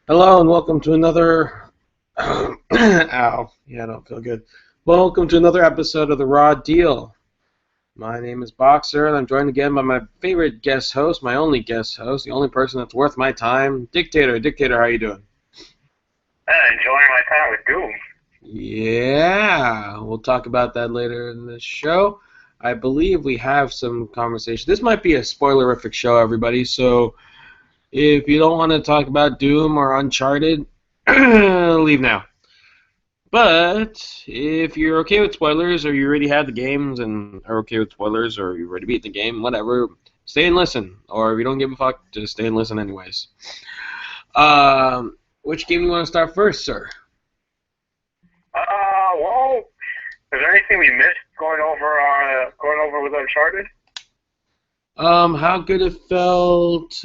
Hello and welcome to another. Ow. Yeah, I don't feel good. Welcome to another episode of The Raw Deal. My name is Boxer, and I'm joined again by my favorite guest host, my only guest host, the only person that's worth my time, Dictator. Dictator, how you doing? Enjoying my time with Doom. Yeah, we'll talk about that later in the show. I believe we have some conversation. This might be a spoilerific show, everybody, so if you don't want to talk about Doom or Uncharted, leave now. But if you're okay with spoilers, or you already had the games and are okay with spoilers, or you already beat the game, whatever, stay and listen. Or if you don't give a fuck, just stay and listen anyways. Which game do you want to start first, sir? Well, is there anything we missed going over with Uncharted? How good it felt.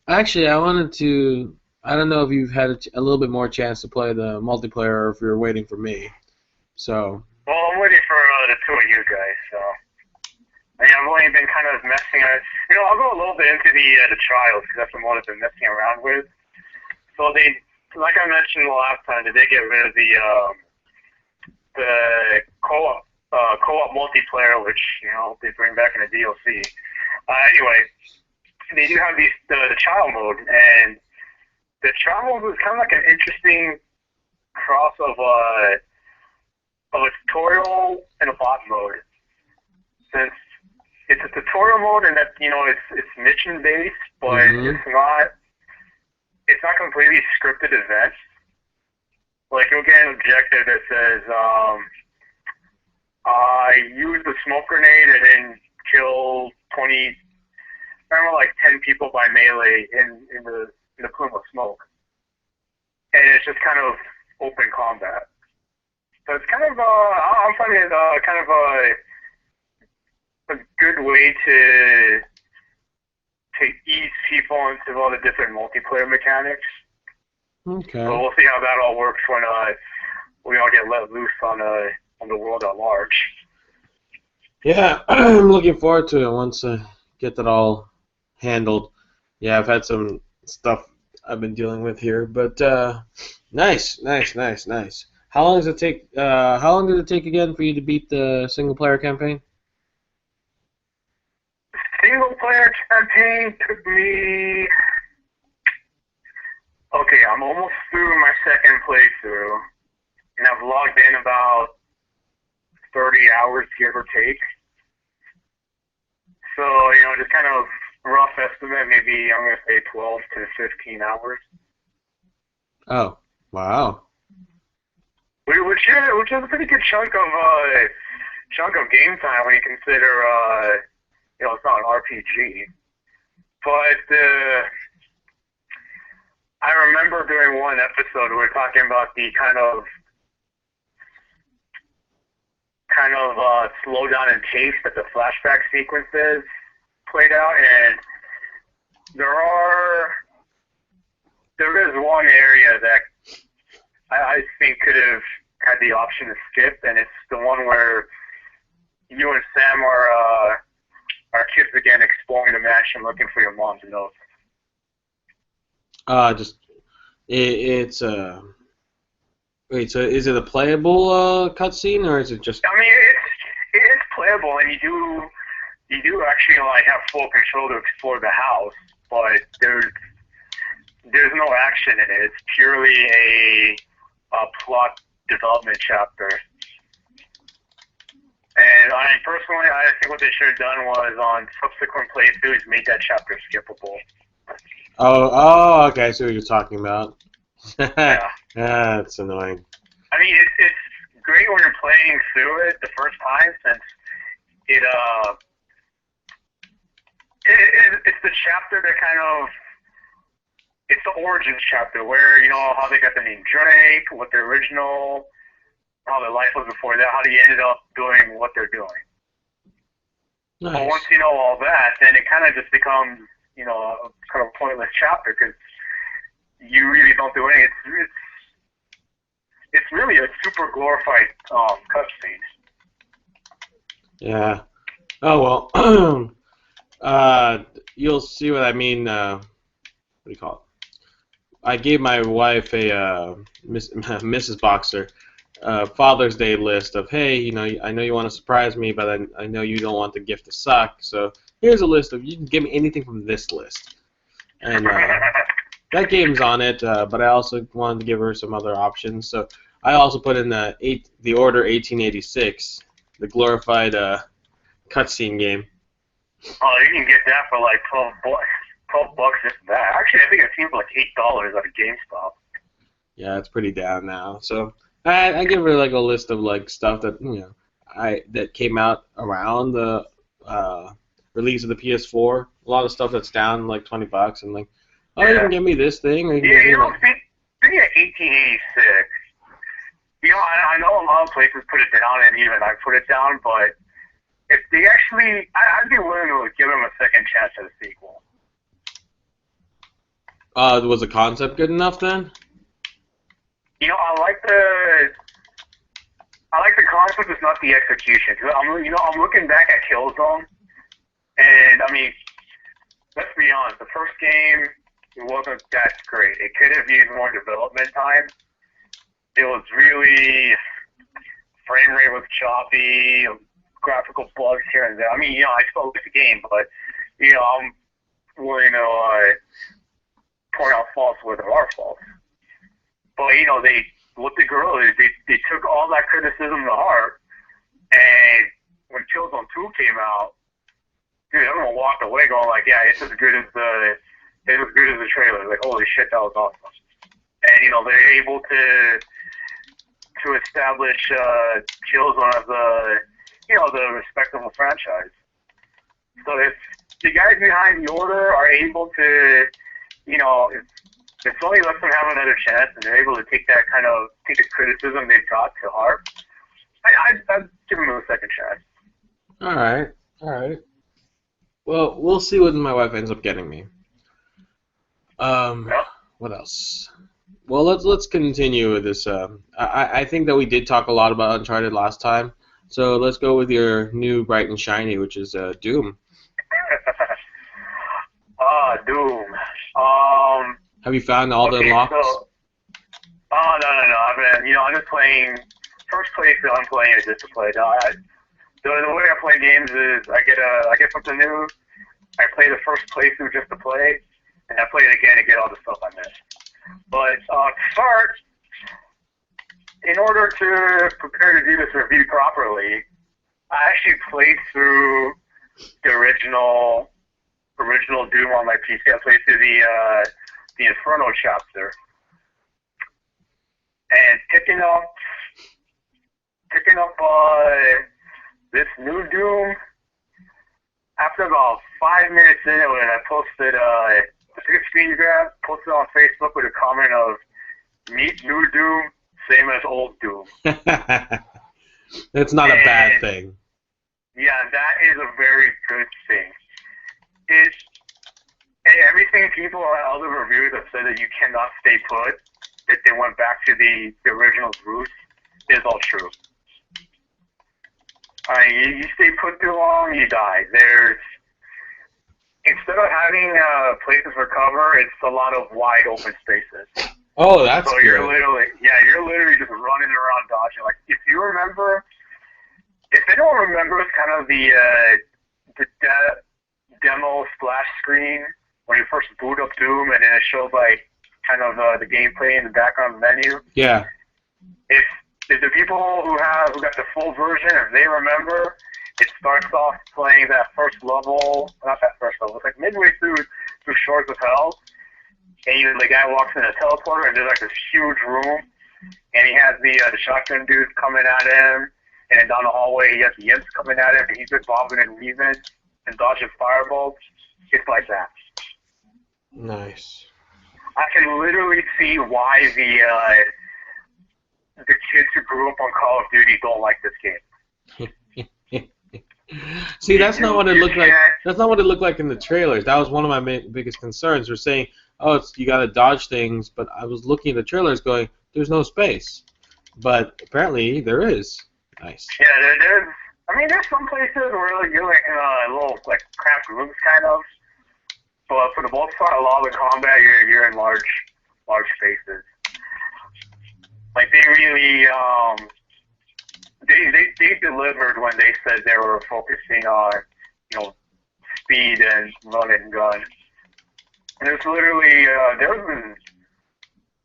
Actually, I wanted to. I don't know if you've had a little bit more chance to play the multiplayer, or if you're waiting for me. So. Well, I'm waiting for the two of you guys. So, I've only been kind of messing. I'll go a little bit into the trials because that's the one I've been messing around with. So they, like I mentioned the last time, they did get rid of the co-op multiplayer, which they bring back in the DLC. Anyway, they do have the trial mode, and the trial mode is kind of like an interesting cross of a tutorial and a bot mode. Since it's a tutorial mode, and that it's mission based, but it's not completely scripted events. Like you'll get an objective that says, use the smoke grenade and then kill 10 people by melee in the plume of smoke. And it's just kind of open combat. So it's kind of, I'm finding it kind of a good way to ease people into all the different multiplayer mechanics. Okay. So we'll see how that all works when we all get let loose on the world at large. Yeah, I'm looking forward to it once I get that all handled. Yeah, I've had some stuff I've been dealing with here, but nice. How long does it take? How long did it take again for you to beat the single player campaign? Single player campaign took me. Okay, I'm almost through my second playthrough, and I've logged in about 30 hours, give or take. So, just kind of rough estimate, maybe I'm going to say 12 to 15 hours. Oh, wow. Which is a pretty good chunk of game time when you consider, it's not an RPG. But I remember during one episode we were talking about the kind of slow down in pace that the flashback sequences played out, and there is one area that I think could have had the option to skip, and it's the one where you and Sam are kids again exploring the mansion looking for your mom's notes. Wait, so is it a playable cutscene, or is it just? I mean, it is playable, and you do actually have full control to explore the house, but there's no action in it. It's purely a plot development chapter. And personally, I think what they should have done was on subsequent playthroughs make that chapter skippable. Oh, okay, I see what you're talking about. Yeah. That's annoying. I mean, it's great when you're playing through it the first time, since it's the chapter that kind of, it's the origins chapter where, how they got the name Drake, what the original, how their life was before that, how they ended up doing what they're doing. Nice. But once you know all that, then it kind of just becomes, a kind of pointless chapter, because you really don't do anything. It's really a super glorified cutscene. Yeah. Oh well. You'll see what I mean. What do you call it? I gave my wife a Mrs. Boxer Father's Day list of, hey, I know you want to surprise me, but I know you don't want the gift to suck. So here's a list of, you can give me anything from this list, and that game's on it. But I also wanted to give her some other options. So I also put in the Order 1886, the glorified cutscene game. Oh, you can get that for like 12 bucks. $12 just that. Actually, I think it seems like $8 at a GameStop. Yeah, it's pretty down now. So I give her like a list of like stuff that that came out around the release of the PS4. A lot of stuff that's down like $20, and like, oh, you can give me this thing, or you can Yeah, give me you know, like. speaking of 1886, I know a lot of places put it down, and even I put it down, but if they actually, I'd be willing to give them a second chance at a sequel. Was the concept good enough then? I like the concept, it's not the execution. I'm looking back at Killzone, and I mean, let's be honest, the first game, it wasn't that great. It could have used more development time. It was really, frame rate was choppy, graphical bugs here and there. I mean, I still like the game, but, I'm willing to point out faults where there are faults. But, what the girl is, they took all that criticism to heart, and when Killzone 2 came out, dude, everyone walked away going like, yeah, it's as good as the trailer. Like, holy shit, that was awesome. And they're able to establish Killzone as the respectable franchise. So if the guys behind the Order are able to, if Sony lets them have another chance and they're able to take the criticism they've got to heart, I'd give them a second chance. All right. Well, we'll see what my wife ends up getting me. Yep. What else? Well, let's continue with this. I think that we did talk a lot about Uncharted last time, so let's go with your new bright and shiny, which is Doom. Doom. Have you found all the unlocks? No. I'm just playing. First playthrough I'm playing is just to play. No, the way I play games is I get something new. I play the first playthrough just to play, and I play it again to get all the stuff I missed. But first, in order to prepare to do this review properly, I actually played through the original Doom on my PC. I played through the Inferno chapter, and picking up this new Doom. After about 5 minutes in it, when I posted I took a screen grab, posted on Facebook with a comment of "Meet new Doom, same as old Doom." That's not a bad thing. Yeah, that is a very good thing. Everything people and other reviewers have said that you cannot stay put, that they went back to the original roots, is all true. You stay put too long, you die. Instead of having places for cover, it's a lot of wide open spaces. Oh, that's so good. You're literally just running around dodging. Like, if anyone remembers kind of the demo splash screen when you first boot up Doom, and then it shows like kind of the gameplay in the background menu. Yeah. If the people who got the full version, if they remember, it starts off playing that first level, not that first level, it's like midway through Shores of Hell, and the guy walks in a teleporter, and there's like this huge room, and he has the shotgun dudes coming at him, and then down the hallway he has the imps coming at him, and he's just bobbing and weaving and dodging fireballs. It's like that. Nice. I can literally see why the kids who grew up on Call of Duty don't like this game. See, that's not what it looked like. That's not what it looked like in the trailers. That was one of my biggest concerns. We're saying, oh, you got to dodge things, but I was looking at the trailers, going, there's no space. But apparently there is. Nice. Yeah, I mean, there's some places where you're like in a little like cramped rooms, kind of. But for the most part, a lot of the combat, you're in large spaces. Like they really they delivered when they said they were focusing on speed and run and gun. And it's literally there was an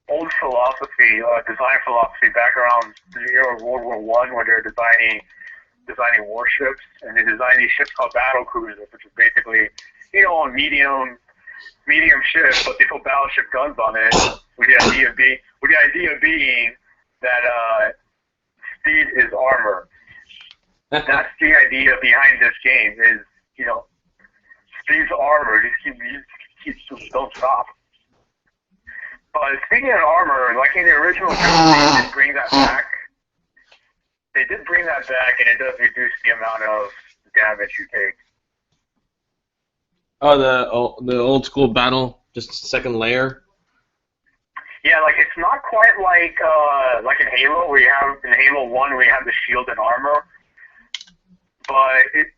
old philosophy, design philosophy back around the year of World War One, where they're designing warships, and they designed these ships called battle cruisers, which is basically a medium ship, but they put battleship guns on it, with the idea being that speed is armor. That's the idea behind this game. Is speed's armor. You don't stop. But speaking of armor, like in the original game, they did bring that back. They did bring that back, and it does reduce the amount of damage you take. Oh, the old school battle, just second layer. Yeah, like it's not quite like in Halo, where you have in Halo 1 where you have the shield and armor. But it,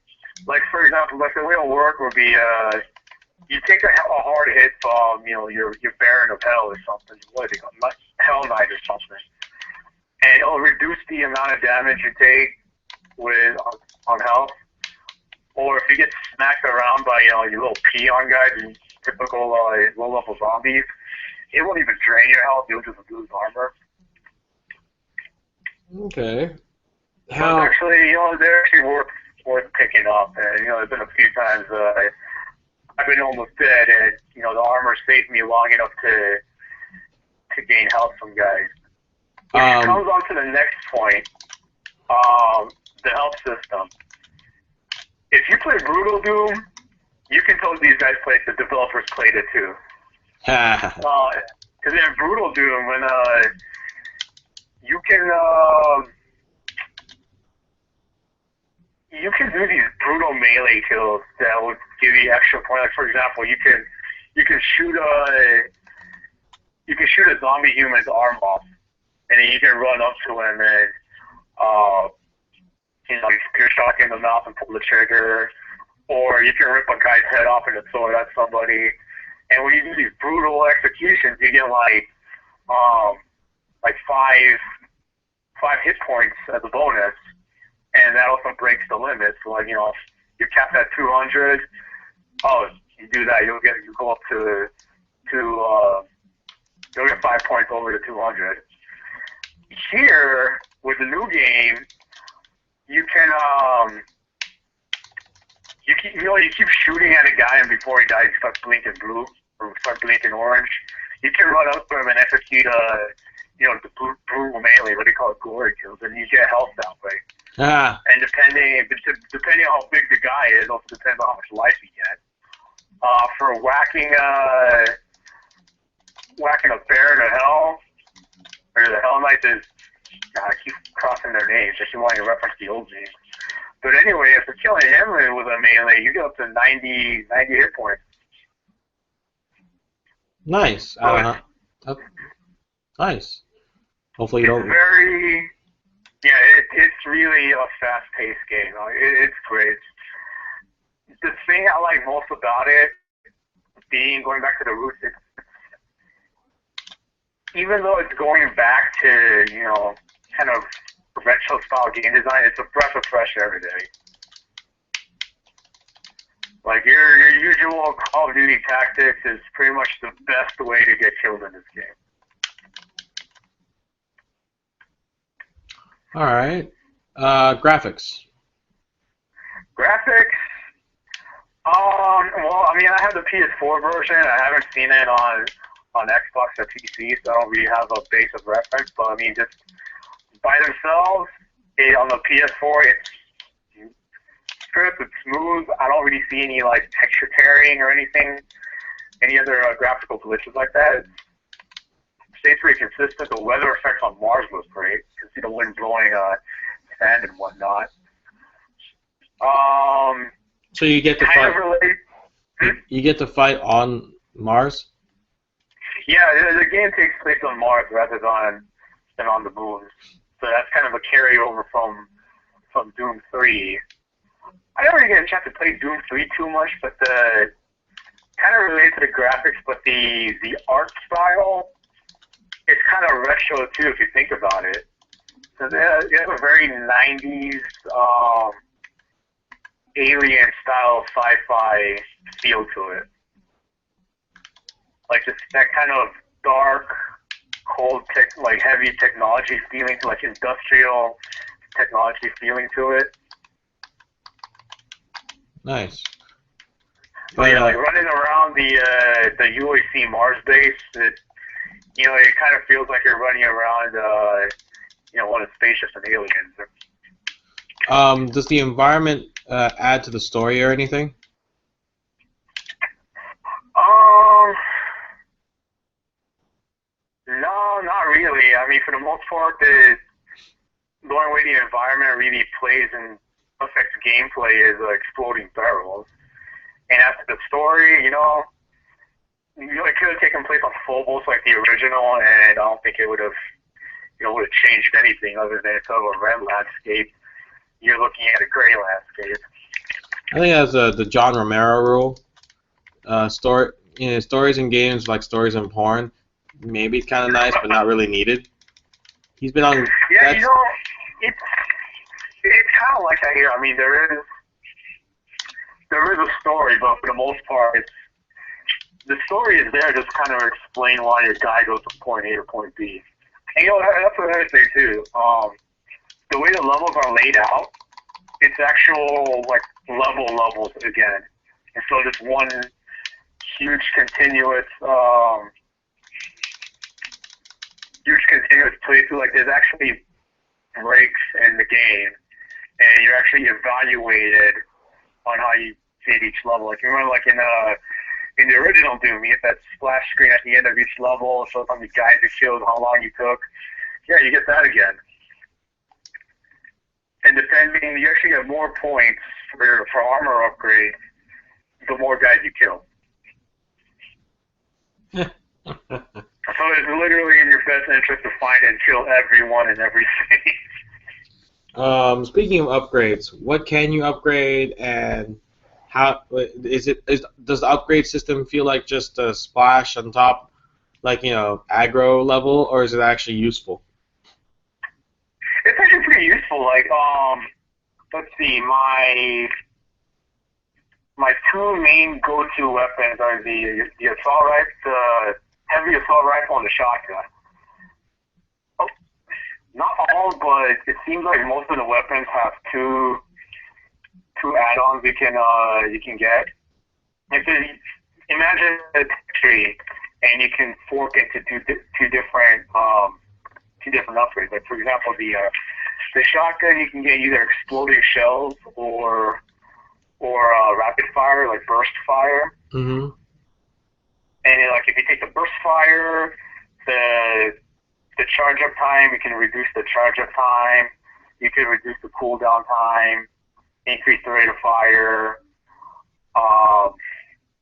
like for example, like the way it'll work would be you take a hard hit from your Baron of Hell or something, what do they call it? Hell Knight or something, and it'll reduce the amount of damage you take with on health. Or if you get smacked around by your little peon guys and typical low level zombies, it won't even drain your health. You'll just lose armor. Okay. How? But actually, they're actually worth picking up. And there's been a few times I've been almost dead, and the armor saved me long enough to gain health from guys. Which comes on to the next point, the health system. If you play Brutal Doom, you can tell these guys the developers played it too. Because in Brutal Doom, when you can do these brutal melee kills that would give you extra points. Like for example, you can shoot a zombie human's arm off, and then you can run up to him and you're shot in the mouth and pull the trigger, or you can rip a guy's head off and throw it at somebody. And when you do these brutal executions, you get like five hit points as a bonus, and that also breaks the limit. So like you're capped at 200. Oh, you do that, you go up to you'll get 5 points over to 200. Here with the new game, you can you keep shooting at a guy, and before he dies, he starts blinking blue or starts blinking orange. You can run up to him and execute the brutal melee, what they call it, glory kills, and you get health that way. And depending on how big the guy is, also depends on how much life you get. For whacking a Baron of Hell, or the Hell Knight is, I keep crossing their names, just wanting to reference the old names. But anyway, if you're killing him with a melee, you get up to 90 hit points. Nice. Nice. Hopefully you don't... It's really a fast-paced game. It's great. The thing I like most about it, going back to the roots, even though it's going back to, kind of retro-style game design, it's a breath of fresh air every day. Like, your usual Call of Duty tactics is pretty much the best way to get killed in this game. Alright. Graphics. Graphics? Well, I mean, I have the PS4 version. I haven't seen it on Xbox or PC, so I don't really have a base of reference. But, I mean, just by themselves, on the PS4, it's crisp, it's smooth. I don't really see any, texture tearing or anything, any other graphical glitches like that. It stays pretty consistent. The weather effects on Mars was great. You can see the wind blowing sand and whatnot. So you get to fight. You get to fight on Mars. Yeah, the game takes place on Mars rather than on the moon. So that's kind of a carryover from from Doom 3. I never really get a chance to play Doom 3 too much, but the kind of related to the graphics, but the art style is kind of retro too if you think about it. So they have a very 90s alien style sci-fi feel to it. Like just that kind of dark, cold, like heavy technology feeling, like industrial technology feeling to it. Nice. But yeah, like running around the UAC Mars base, it kind of feels like you're running around one of the spaceships and aliens. Does the environment add to the story or anything? No, not really. I mean, for the most part, the only way the environment really plays and affects gameplay is exploding barrels. And as to the story, it could have taken place on Phobos like the original, and I don't think it would have changed anything other than it's sort of a red landscape. You're looking at a gray landscape. I think that's the John Romero rule. Stories in games like stories in porn. Maybe it's kind of nice, but not really needed. He's been on. Yeah, it's kind of like that here. I mean, there is a story, but for the most part, the story is there just kind of explain why your guy goes from point A to point B. And that's another thing too. The way the levels are laid out, it's actual like levels again, and so just one huge continuous playthrough. Like there's actually breaks in the game, and you're actually evaluated on how you did each level. Like you remember, like in the original Doom, you get that splash screen at the end of each level, shows how many guys you killed, how long you took. Yeah, you get that again. And depending, you actually get more points for armor upgrade the more guys you kill. So it's literally in your best interest to find and kill everyone and everything. Speaking of upgrades, what can you upgrade, and how does the upgrade system feel like just a splash on top, like aggro level, or is it actually useful? It's actually pretty useful. Like let's see, my two main go-to weapons are the assault rifle, the heavy assault rifle, and the shotgun. Oh, not all, but it seems like most of the weapons have two add-ons you can get. Like imagine a tree, and you can fork into two different upgrades. Like for example, the shotgun, you can get either exploding shells or rapid fire, like burst fire. Mm-hmm. And like if you take the burst fire, the charge up time, you can reduce the charge up time. You can reduce the cooldown time, increase the rate of fire. But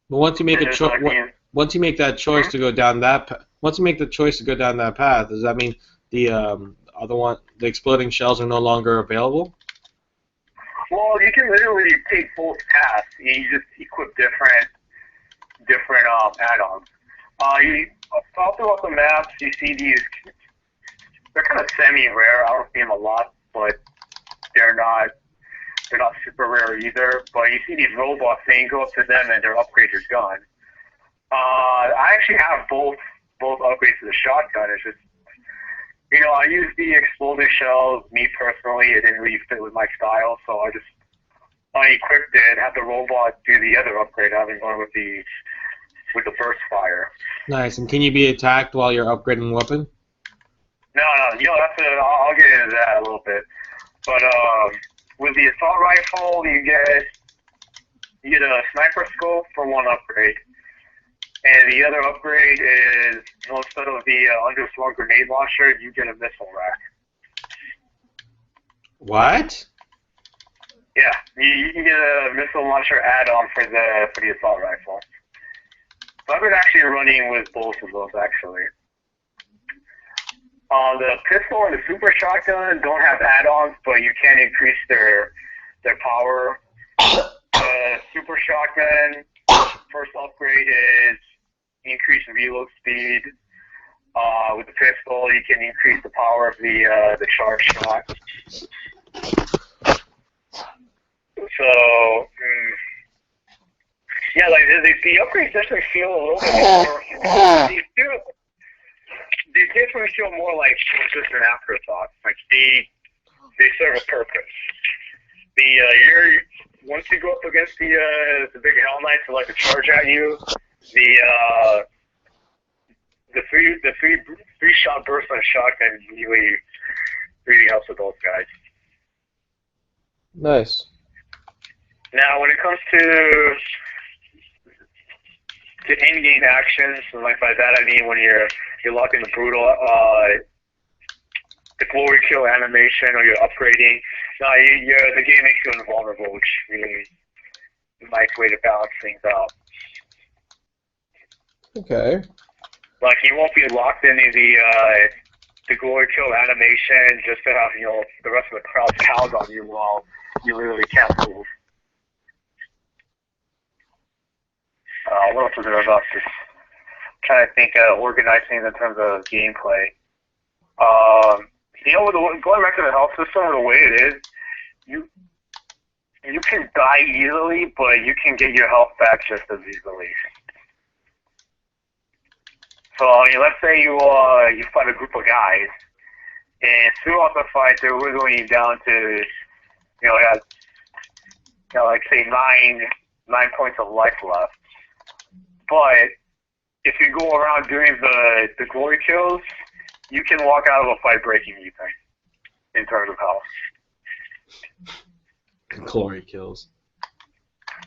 once you make once you make that choice to go down that, once you make the choice to go down that path, does that mean the other one, the exploding shells, are no longer available? Well, you can literally take both paths. You just equip different add-ons. All throughout the maps, you see these. They're kind of semi-rare. I don't see them a lot, but they're not super rare either. But you see these robots, and you go up to them, and their upgrade is gone. I actually have both upgrades to the shotgun. It's just, I use the exploding shells. Me personally, it didn't really fit with my style, so I equipped it, had the robot do the other upgrade. I've been going with the burst fire. Nice. And can you be attacked while you're upgrading the weapon? No, that's it. I'll get into that a little bit. But with the assault rifle, you get a sniper scope for one upgrade. And the other upgrade is, instead of the underslung grenade launcher, you get a missile rack. What? Yeah, you can get a missile launcher add-on for the assault rifle. So I've been actually running with both of those, actually. The pistol and the super shotgun don't have add-ons, but you can increase their power. The super shotgun first upgrade is increase reload speed. With the pistol, you can increase the power of the charge shot. So, yeah, like the upgrades definitely feel a little bit more. They definitely feel more like just an afterthought. Like they serve a purpose. Once you go up against the big Hell Knights who like to charge at you, the three shot burst on shotgun really helps with those guys. Nice. Now, when it comes to in-game actions, and like by that I mean when you're locking the brutal, the glory kill animation, or you're upgrading. No, the game makes you invulnerable, which really is a nice way to balance things out. Okay. Like you won't be locked into the glory kill animation just to have the rest of the crowd pound on you while you literally can't move. What else is there about this? Trying to think organize things in terms of gameplay. Going back to the health system, the way it is, you can die easily, but you can get your health back just as easily. So, let's say you fight a group of guys, and throughout the fight, they're whittling you down to, like say 9 points of life left. But if you go around doing the glory kills, you can walk out of a fight breaking anything in terms of health. Glory kills.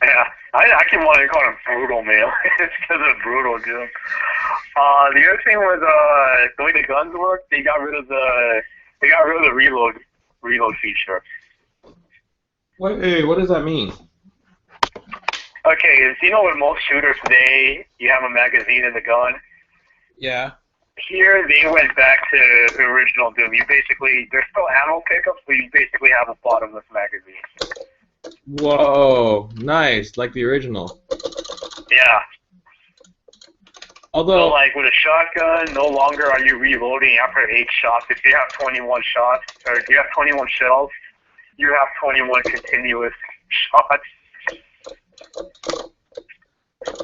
Yeah, I can want to call him brutal, man. It's because of brutal, dude. The other thing was the way the guns work. They got rid of the reload feature. What does that mean? Okay, so with most shooters today, you have a magazine in the gun. Yeah. Here, they went back to the original Doom. There's still ammo pickups, but you basically have a bottomless magazine. Whoa, nice, like the original. Yeah. Although, so, like with a shotgun, no longer are you reloading after 8 shots. If you have 21 shots, or if you have 21 shells, you have 21 continuous shots.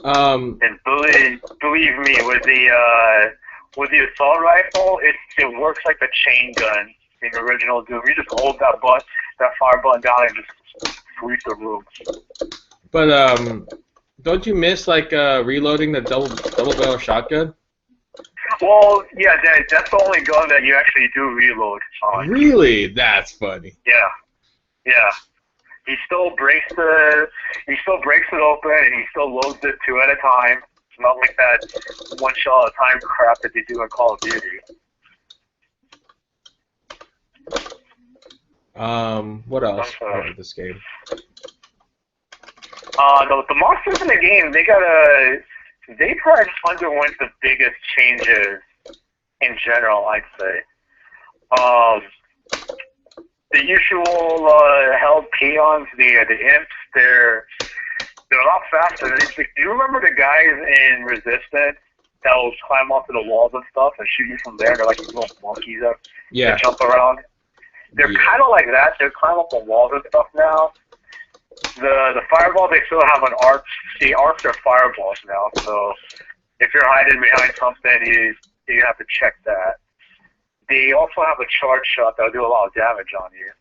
And believe me, with the assault rifle, it works like the chain gun in the original Doom. You just hold that fire button down and just sweep the room. But don't you miss reloading the double barrel shotgun? Well, yeah, that's the only gun that you actually do reload on. Really? That's funny. Yeah. He still breaks it open, and he still loads it 2 at a time. It's not like that 1 shot at a time crap that they do in Call of Duty. What else about this game? The monsters in the game, they probably underwent the biggest changes in general, I'd say. The usual held peons, the imps, they're a lot faster. Do you remember the guys in Resistance that will climb onto the walls and stuff and shoot you from there? They're like these little monkeys that jump around. They're kind of like that. They climb up on walls and stuff now. The fireball, they still have an arc. The arcs are fireballs now, so if you're hiding behind something, you have to check that. They also have a charge shot that'll do a lot of damage on you.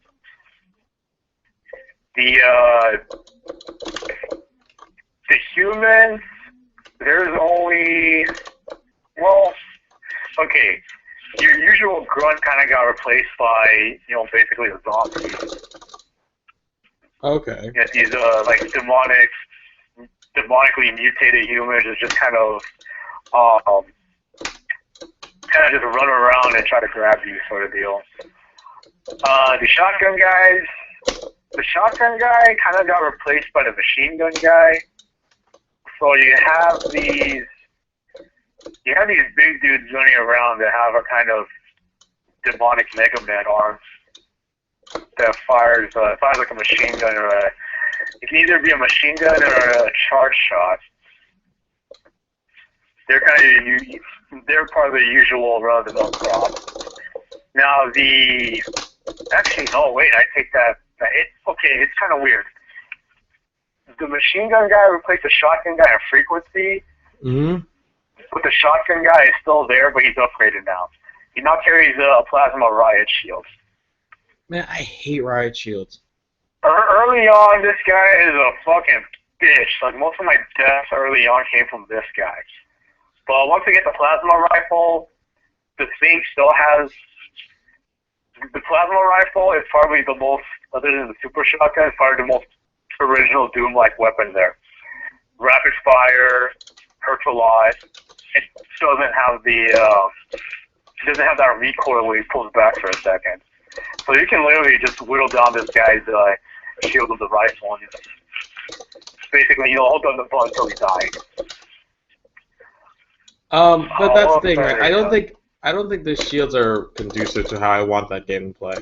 The humans, there's only, your usual grunt kind of got replaced by, basically a zombie. Okay. You get these demonically mutated humans that just kind of just run around and try to grab you, sort of deal. The shotgun guy kind of got replaced by the machine gun guy. So you have these big dudes running around that have a kind of demonic Mega Man arms that fires like a machine gun or a. It can either be a machine gun or a charge shot. They're they're part of the usual run-of-the-mill crop. Now actually no wait, I take that. It's kind of weird. The machine gun guy replaced the shotgun guy in frequency. Mm-hmm. But the shotgun guy is still there, but he's upgraded now. He now carries a plasma riot shield. Man, I hate riot shields. Early on, this guy is a fucking bitch. Like, most of my deaths early on came from this guy. But once we get the plasma rifle, the thing still has... The plasma rifle is probably the most, other than the super shotgun, is probably the most original Doom-like weapon there. Rapid fire, hurts a lot. It doesn't have that recoil where he pulls back for a second. So you can literally just whittle down this guy's shield with the rifle and basically, hold on the button until he dies. But that's the thing, right? I don't think the shields are conducive to how I want that game to play.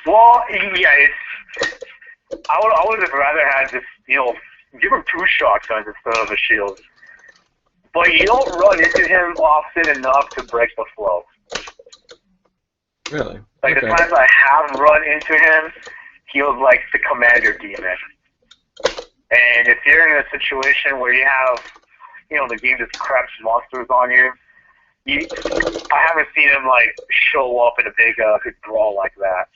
Well, yeah, I would have rather had just, give him 2 shotguns instead of a shield. But you don't run into him often enough to break the flow. Really? Like, okay. The times I have run into him, he was like the commander demon. And if you're in a situation where you have, the game just craps monsters on you, I haven't seen him, like, show up in a big brawl like that.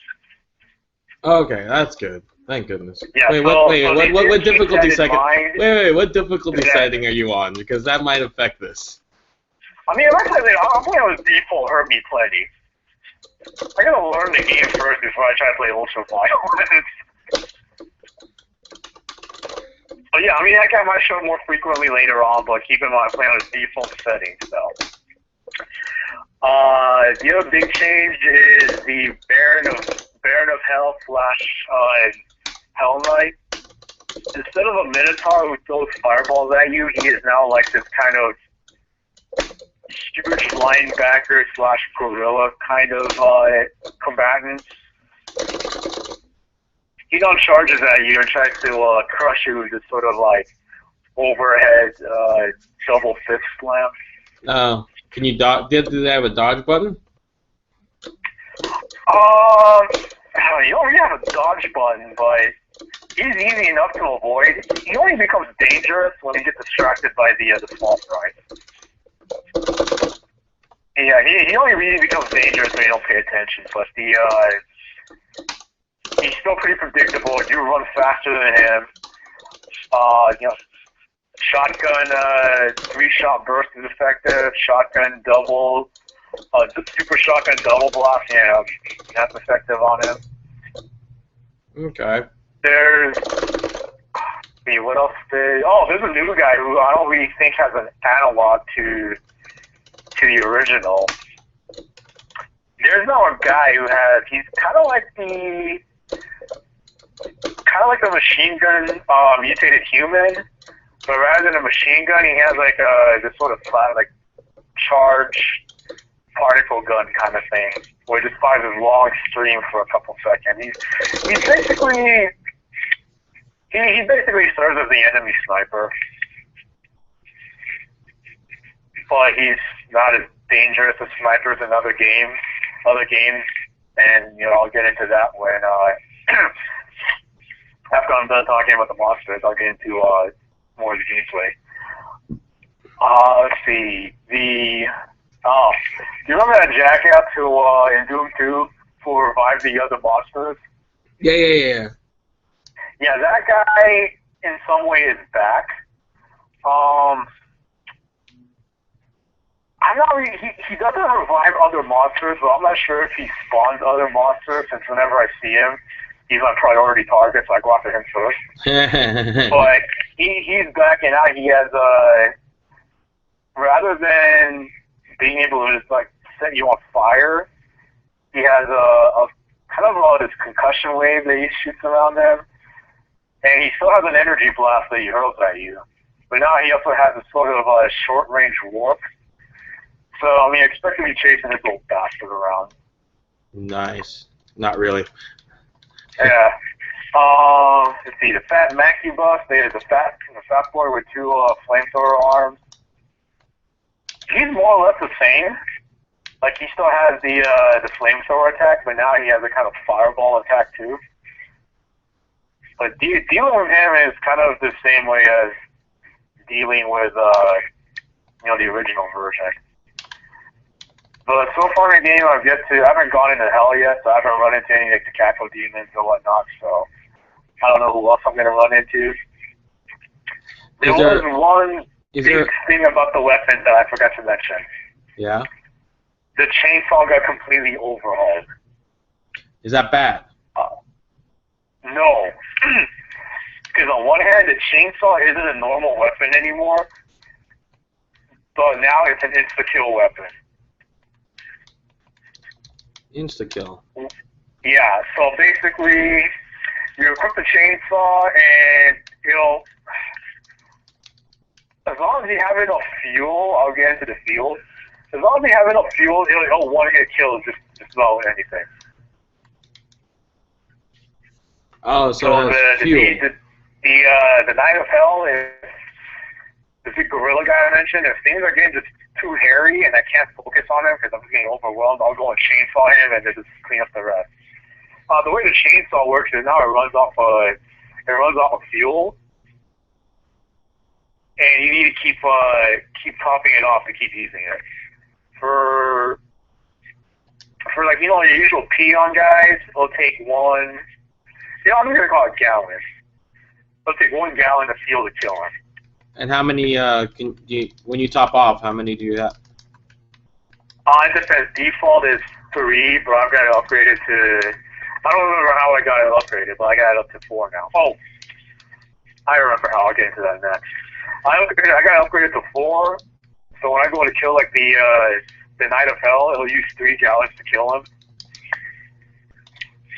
Okay, that's good. Thank goodness. Yeah, What difficulty setting? What difficulty setting are you on? Because that might affect this. I mean, I'm playing with default hurt me plenty. I gotta learn the game first before I try to play ultra violence. But yeah, I mean, that guy might show more frequently later on, but keep in mind, I'm playing on a default setting, so. The other big change is the Baron of Hell / Hell Knight. Instead of a Minotaur who throws fireballs at you, he is now like this kind of huge linebacker / gorilla kind of combatant. He charges at you and tries to crush you with this sort of like overhead double fist slam. Oh, can you do they have a dodge button? You don't really have a dodge button, but he's easy enough to avoid. He only becomes dangerous when he gets distracted by the small fry. Yeah, he only really becomes dangerous when you don't pay attention, but he's still pretty predictable. You run faster than him. Shotgun 3-shot burst is effective. Shotgun double, super shotgun double blast. Yeah, that's effective on him. Okay. There's what else? There's a new guy who I don't really think has an analog to the original. There's now a guy who he's kind of like the machine gun mutated human, but rather than a machine gun, he has like this sort of like charge particle gun kind of thing, where it just fires a long stream for a couple seconds. He basically serves as the enemy sniper, but he's not as dangerous as snipers in other games, and I'll get into that when after I'm done talking about the monsters. I'll get into more of the gameplay. Let's see. Do you remember that jackass who in Doom 2 who revived the other monsters? Yeah. Yeah, that guy in some way is back. I'm not really, he doesn't revive other monsters, but I'm not sure if he spawns other monsters, since whenever I see him, he's my priority target, so I go after him first. But he's back, and now he has rather than being able to just like set you on fire, he has a kind of this concussion wave that he shoots around him, and he still has an energy blast that he hurls at you. But now he also has a sort of short range warp. So, I mean, expect to be chasing this little bastard around. Nice. Not really. Yeah. Let's see, the Fat Mackie bus, there's the fat boy with two flamethrower arms. He's more or less the same. Like, he still has the flamethrower attack, but now he has a kind of fireball attack too. But dealing with him is kind of the same way as dealing with the original version. But so far in the game, I haven't gone into hell yet, so I haven't run into any like the Capt demons or whatnot. So I don't know who else I'm gonna run into. There was one big thing about the weapon that I forgot to mention. Yeah. The chainsaw got completely overhauled. Is that bad? No. Because on one hand, the chainsaw isn't a normal weapon anymore, but now it's an insta-kill weapon. Insta-kill? Yeah, so basically, you equip the chainsaw and, as long as you have enough fuel, I'll get into the field. As long as you have enough fuel, it'll one-hit kill just about anything. Oh, so that's fuel. The Knight of Hell is the big gorilla guy I mentioned. If things are getting just too hairy and I can't focus on him because I'm just getting overwhelmed, I'll go and chainsaw him and then just clean up the rest. The way the chainsaw works is now it runs off of fuel, and you need to keep topping it off to keep using it. For like your usual peon guys, it'll take one. I'm just gonna call it gallons. It'll take 1 gallon of fuel to kill him. And how many when you top off? How many do you have? It depends. Default is 3, but I've got it upgraded to. I don't remember how I got it upgraded, but I got it up to 4 now. Oh, I remember how. I'll get into that next. I got it upgraded to 4, so when I go to kill like the Knight of Hell, it'll use 3 gallons to kill him.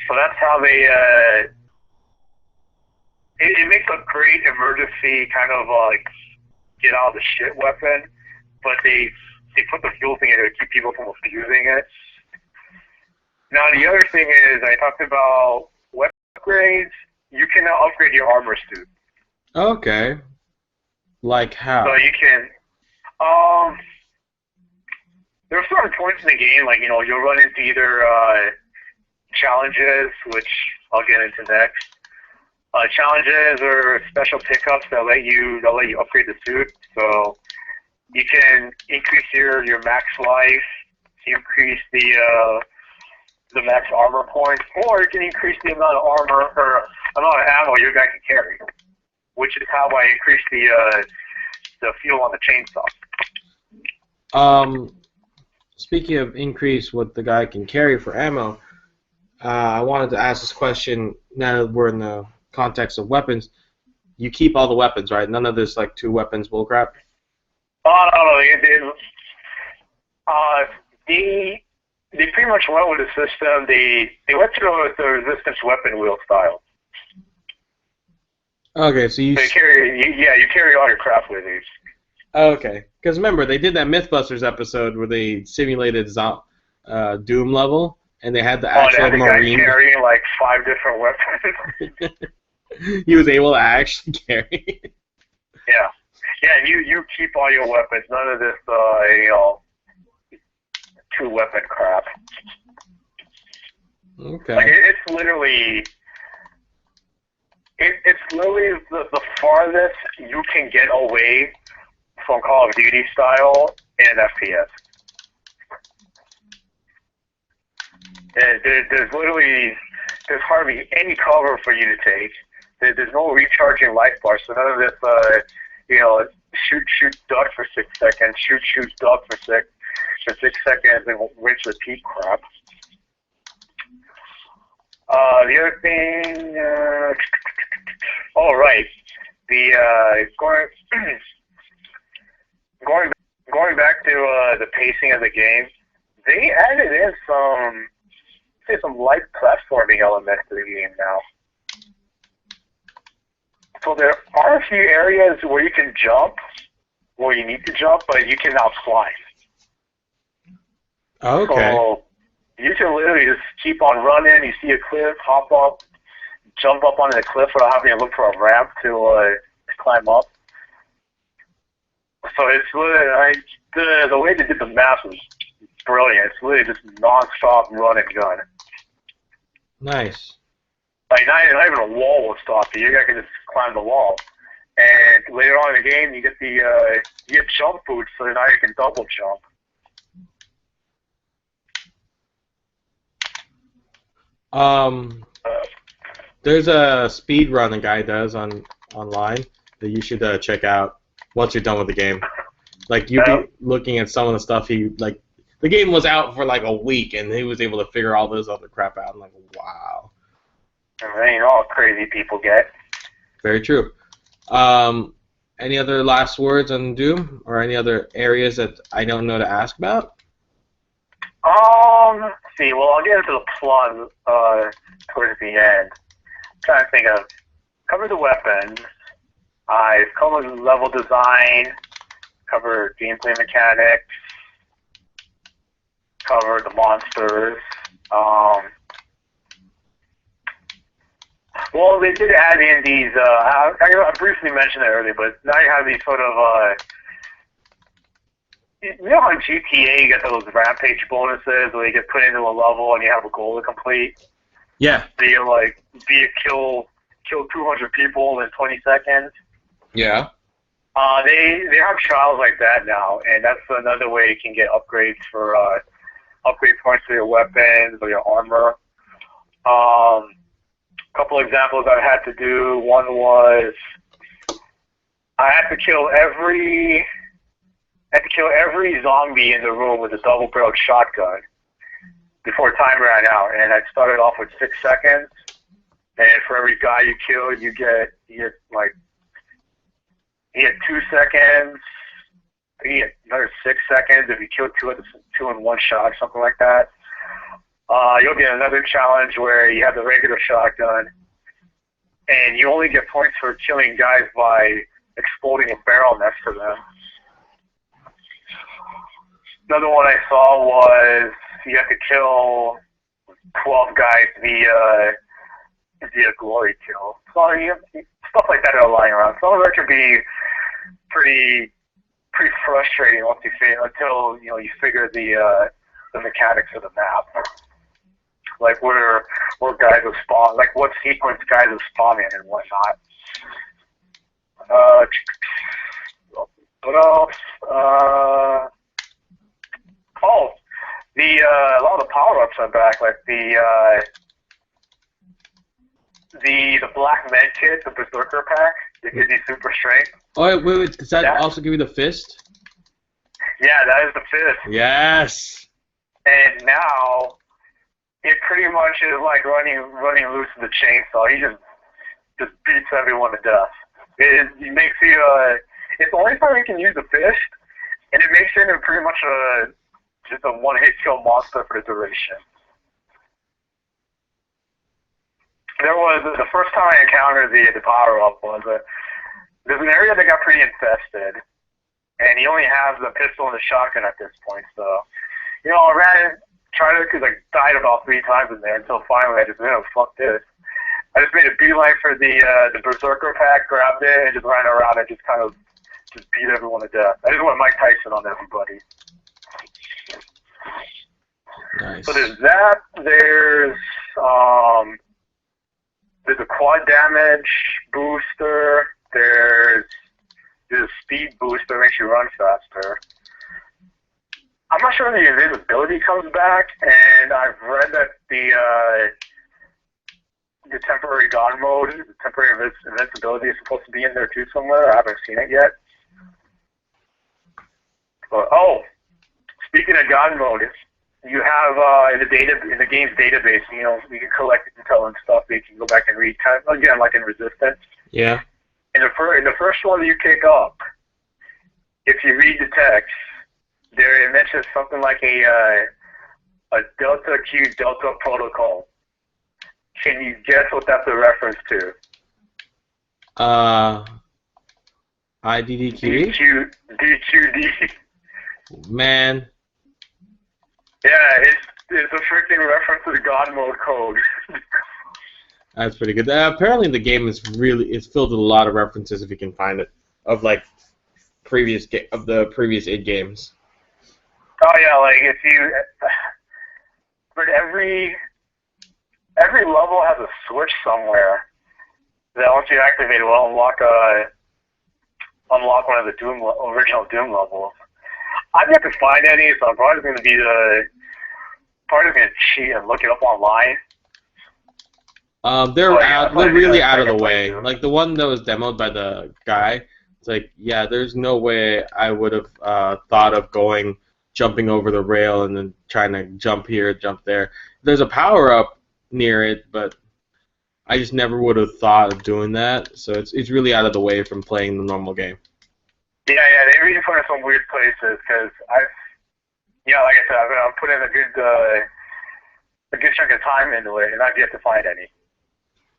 So that's how they. It makes a great emergency kind of like get out of the shit weapon, but they put the fuel thing in there to keep people from abusing it. Now the other thing is I talked about weapon upgrades. You can now upgrade your armor suit. Okay. Like how? So you can. There are certain points in the game, like you'll run into either challenges, which I'll get into next. Challenges or special pickups that let you upgrade the suit. So you can increase your max life, increase the max armor points, or you can increase the amount of armor or amount of ammo your guy can carry, which is how I increase the fuel on the chainsaw. Speaking of increase what the guy can carry for ammo, I wanted to ask this question now that we're in the context of weapons. You keep all the weapons, right? None of this like 2 weapons bullcrap? Oh, no. They pretty much went with the system. They went to the resistance weapon wheel style. Okay, so you carry all your crap with you. Okay, because remember they did that MythBusters episode where they simulated Doom level, and they had the actual Marine carrying like 5 different weapons. He was able to actually carry. Yeah. You keep all your weapons. None of this 2-weapon crap. Okay. Like it's literally the farthest you can get away from Call of Duty style in an FPS. And there's hardly any cover for you to take. There's no recharging life bar, so none of this, shoot, duck for 6 seconds, shoot, duck for 6 seconds, and rinse repeat crap. The other thing, going back to the pacing of the game, they added in some light platforming elements to the game now. So there are a few areas where you can jump, where you need to jump, but you can now climb. Okay. So you can literally just keep on running. You see a cliff, hop up, jump up onto the cliff without having to look for a ramp to climb up. So it's literally the way they did the math was brilliant. It's literally just non-stop run and gun. Nice. Like not even a wall will stop you. You can just climb the wall. And later on in the game, you get you get jump boots, so now you can double jump. Uh, There's a speed run a guy does online that you should check out once you're done with the game. Like you'd yeah. be looking at some of the stuff he like. The game was out for like a week, and he was able to figure all this other crap out. I'm like, wow. And you know how crazy people get. Very true. Any other last words on Doom, or any other areas that I don't know to ask about? Let's see. Well, I'll get into the plot towards the end. I'm trying to think of cover the weapons. I've covered level design, covered gameplay mechanics, covered the monsters. Well, they did add in these. I briefly mentioned it earlier, but now you have these sort of. You know how in GTA you get those rampage bonuses where you get put into a level and you have a goal to complete? Yeah. Be it kill 200 people in 20 seconds. Yeah. They have trials like that now, and that's another way you can get upgrades for upgrade points for your weapons or your armor. Couple examples I had to do. One was I had to kill every zombie in the room with a double-barreled shotgun before time ran out, and I started off with 6 seconds. And for every guy you kill, you get 2 seconds. You get another 6 seconds if you kill two in one shot, something like that. You'll get another challenge where you have the regular shotgun, and you only get points for killing guys by exploding a barrel next to them. Another one I saw was you have to kill 12 guys via glory kill. So stuff like that are lying around. Some of that can be pretty frustrating once until you figure the mechanics of the map, like where guys will spawn, like what sequence guys will spawn in and whatnot. What else? A lot of the power-ups are back, like the Black Med Kit, the Berserker pack. It gives you super strength. Oh, wait. Does that also give you the fist? Yeah, that is the fist. Yes. And now it pretty much is like running loose with the chainsaw. He just beats everyone to death. It makes you it's the only time you can use the fist, and it makes it pretty much just a one-hit kill monster for the duration. There was the first time I encountered the power-up was there's an area that got pretty infested, and he only has the pistol and the shotgun at this point. So, I tried it because I died about 3 times in there until finally I just fuck this. I just made a beeline for the Berserker pack, grabbed it, and just ran around and just kind of just beat everyone to death. I just went Mike Tyson on everybody. Nice. So there's that. There's a quad damage booster. There's a speed booster that makes you run faster. I'm not sure if the invisibility comes back, and I've read that the temporary God mode, the temporary invincibility is supposed to be in there too somewhere. I haven't seen it yet. But, speaking of God mode, you have in the game's database, you can collect intel and stuff that you can go back and read. Kind of, again, like in Resistance. Yeah. In the first one that you pick up, if you read the text, it mentions something like a Delta Q Delta protocol. Can you guess what that's a reference to? IDDQ? DQD. Man. Yeah, it's a freaking reference to the God mode code. That's pretty good. Apparently, the game is it's filled with a lot of references if you can find it of like of the previous 8 games. Oh yeah, like if you, but every level has a switch somewhere that once you activate it will unlock one of the original Doom levels. I've yet to find any, so I'm probably going to cheat and look it up online. They're really out of the way. Like the one that was demoed by the guy, it's like, yeah, there's no way I would have thought of jumping over the rail and then trying to jump here, jump there. There's a power up near it, but I just never would have thought of doing that. So it's really out of the way from playing the normal game. Yeah, they really put in some weird places because like I said, I've put in a good chunk of time into it, and I've yet to find any.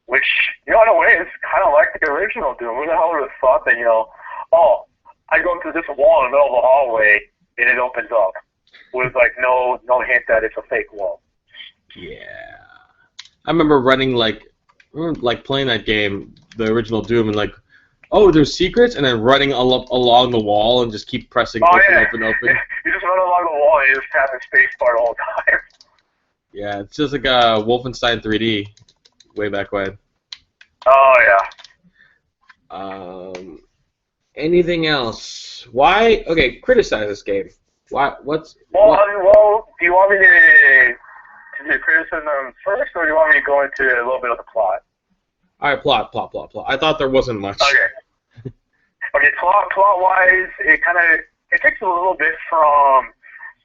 Which, in a way, is kind of like the original Doom. Who the hell would have thought that, I go through this wall in the middle of the hallway, and it opens up with like no hint that it's a fake wall. Yeah, I remember playing that game, the original Doom, and like, oh, there's secrets, and then running along the wall and just keep pressing open. You just run along the wall and you just tap the space bar the whole time. Yeah, it's just like a Wolfenstein 3D way back when. Oh yeah. Anything else? Why? Okay, criticize this game. Why? Well, do you want me to do criticism first, or do you want me to go into a little bit of the plot? All right, plot. I thought there wasn't much. Okay. Plot-wise, it takes a little bit from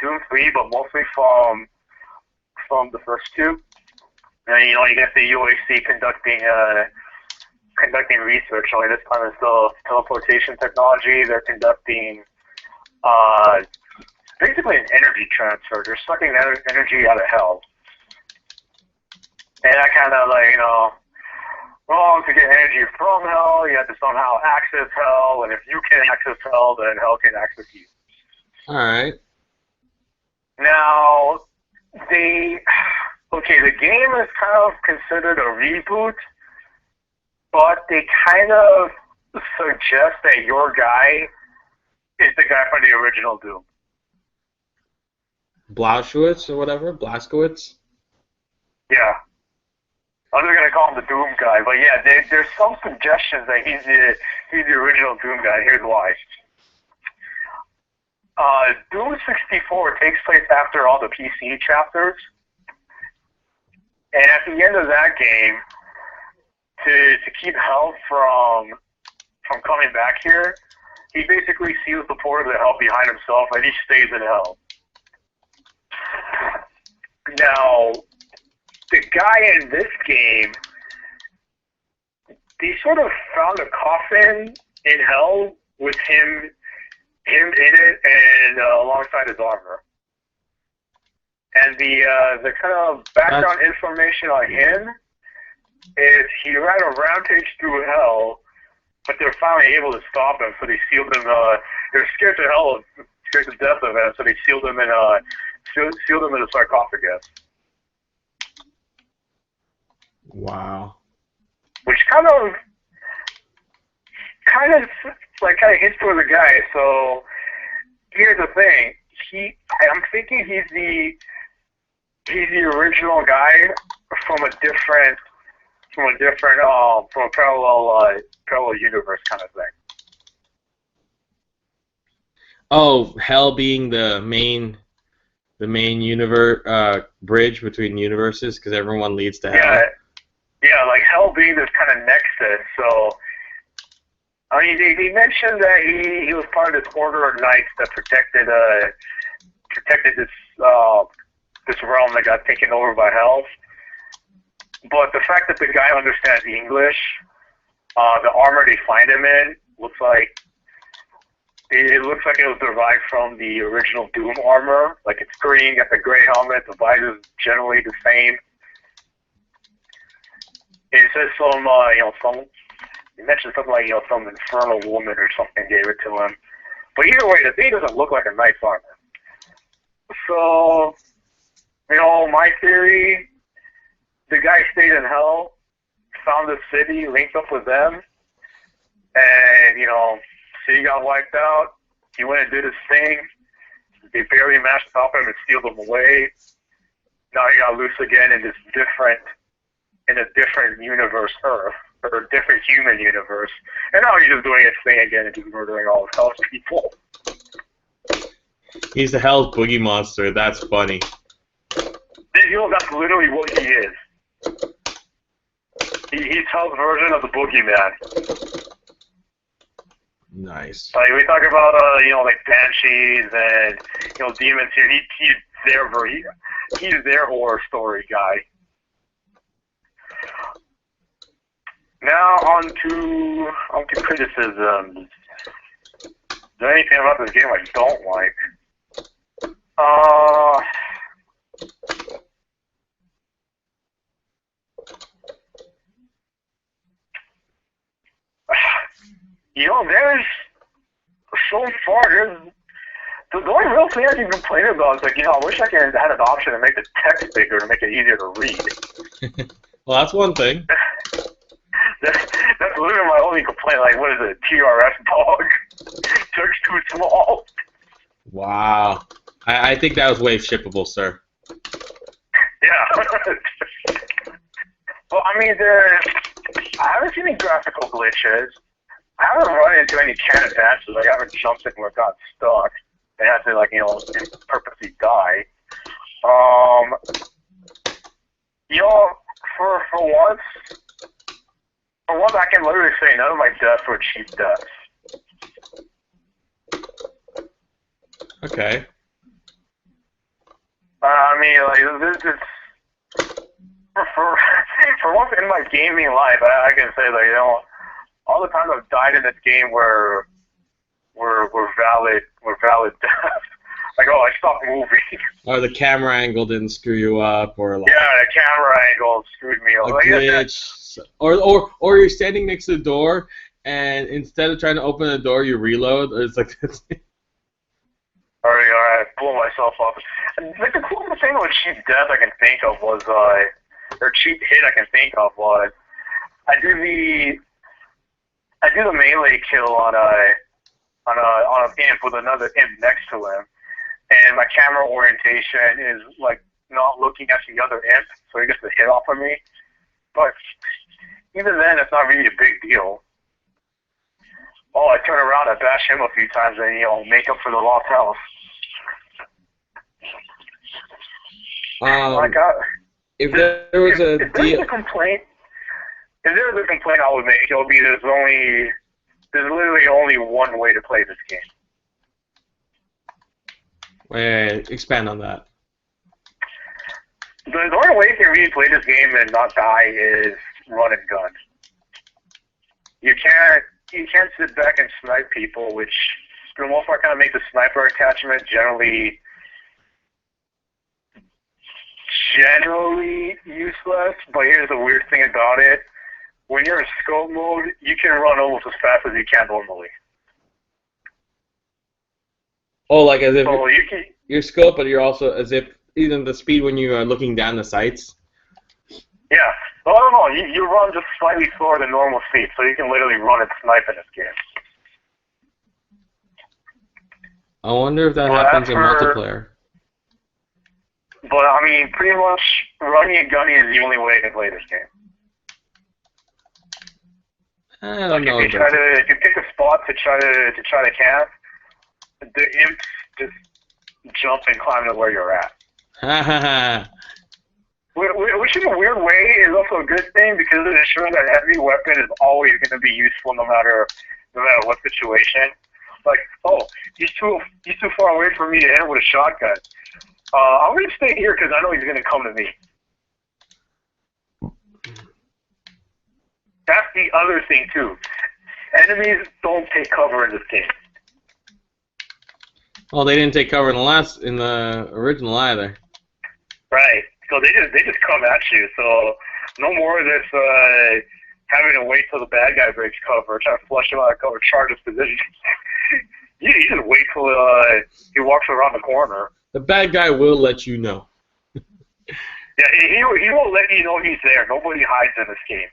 Doom 3, but mostly from the first two. And, you get the UAC conducting research. Only this time it's the teleportation technology. They're conducting basically an energy transfer. They're sucking energy out of hell. And that kind of to get energy from hell, you have to somehow access hell, and if you can access hell, then hell can access you. Alright. Now, the game is kind of considered a reboot, but they kind of suggest that your guy is the guy from the original Doom. Blauschwitz or whatever? Blaskowitz? Yeah. I'm just gonna call him the Doom guy, but yeah, there's some suggestions that he's the original Doom guy. Here's why. Doom 64 takes place after all the PC chapters, and at the end of that game, to keep hell from coming back here, he basically seals the portal to hell behind himself, and he stays in hell. Now, the guy in this game, they sort of found a coffin in hell with him in it and alongside his armor. And the kind of background information on him is he ran a rampage through hell, but they're finally able to stop him, so they sealed him. They're scared to death of him, so they sealed him in a sarcophagus. Wow. Which kind of hits for the guy. So here's the thing: I'm thinking he's the original guy from a parallel universe kind of thing. Oh, hell being the main universe bridge between universes, because everyone leads to hell. Yeah, like hell being this kind of nexus. So, I mean, they mentioned that he was part of this order of knights that protected this realm that got taken over by hell. But the fact that the guy understands English, the armor they find him in looks like it was derived from the original Doom armor. Like it's green, got the gray helmet, the visor's generally the same. It says he mentioned something like, some infernal woman or something gave it to him. But either way, the thing doesn't look like a knight's armor. So, My theory, the guy stayed in hell, found the city, linked up with them, and, city got wiped out. He went and did his thing. They barely managed to stop him and steal them away. Now he got loose again in a different universe, Earth, or a different human universe. And now he's just doing his thing again and just murdering all of hell's people. He's the Hell's Boogie Monster. That's funny. That's literally what he is. He's Hell's version of the Boogeyman. Nice. Like we talk about, like banshees and demons here. He's their horror story guy. Now on to criticisms. Is there anything about this game I don't like? There's so far. The only real thing I can complain about is I wish I had an option to make the text bigger to make it easier to read. Well, that's one thing. That's literally my only complaint. Like, what is it? TRS dog? Text too small. Wow. I think that was wave shippable, sir. Yeah. Well, I haven't seen any graphical glitches. I haven't run into any canon patches. I haven't jumped in where it got stuck. They had to, purposely die. For once, I can literally say none of my deaths were cheap deaths. Okay. This is for once in my gaming life, I can say that all the times I've died in this game were valid deaths. Like, I stopped moving. Or the camera angle didn't screw you up, or like the camera angle screwed me up. a glitch, or you're standing next to the door, and instead of trying to open the door, you reload. It's like this. All right, blew myself up. Like the coolest thing with cheap death I can think of was, or cheap hit I can think of was, I do the melee kill on an imp with another imp next to him, and my camera orientation is like not looking at the other imp, so he gets the hit off of me. But even then, it's not really a big deal. I turn around, I bash him a few times, and make up for the lost health. If there was a deal, if there was a complaint I would make, it would be there's literally only one way to play this game. wait, expand on that. The only way you can really play this game and not die is run and gun. You can't sit back and snipe people, which for the most part kind of make the sniper attachment generally useless. But here's the weird thing about it. When you're in scope mode, you can run almost as fast as you can normally. Oh, like as if you're scope, but you're also as if even the speed when you are looking down the sights. Yeah. Well, no, you run just slightly slower than normal speed, so you can literally run and snipe in this game. I wonder if that happens in multiplayer. But pretty much running and gunning is the only way to play this game. I don't know. If you pick a spot to try to camp, the imps just jump and climb to where you're at. Ha ha ha. Which in a weird way is also a good thing because it ensures that every weapon is always going to be useful no matter what situation. Like, he's too far away for me to hit him with a shotgun. I'm going to stay here because I know he's going to come to me. That's the other thing too. Enemies don't take cover in this game. Well, they didn't take cover in the original either. Right. So they just come at you. So no more of this having to wait till the bad guy breaks cover, trying to flush him out of cover, charge his position. you just wait till he walks around the corner. The bad guy will let you know. Yeah, he will let you know he's there. Nobody hides in this game.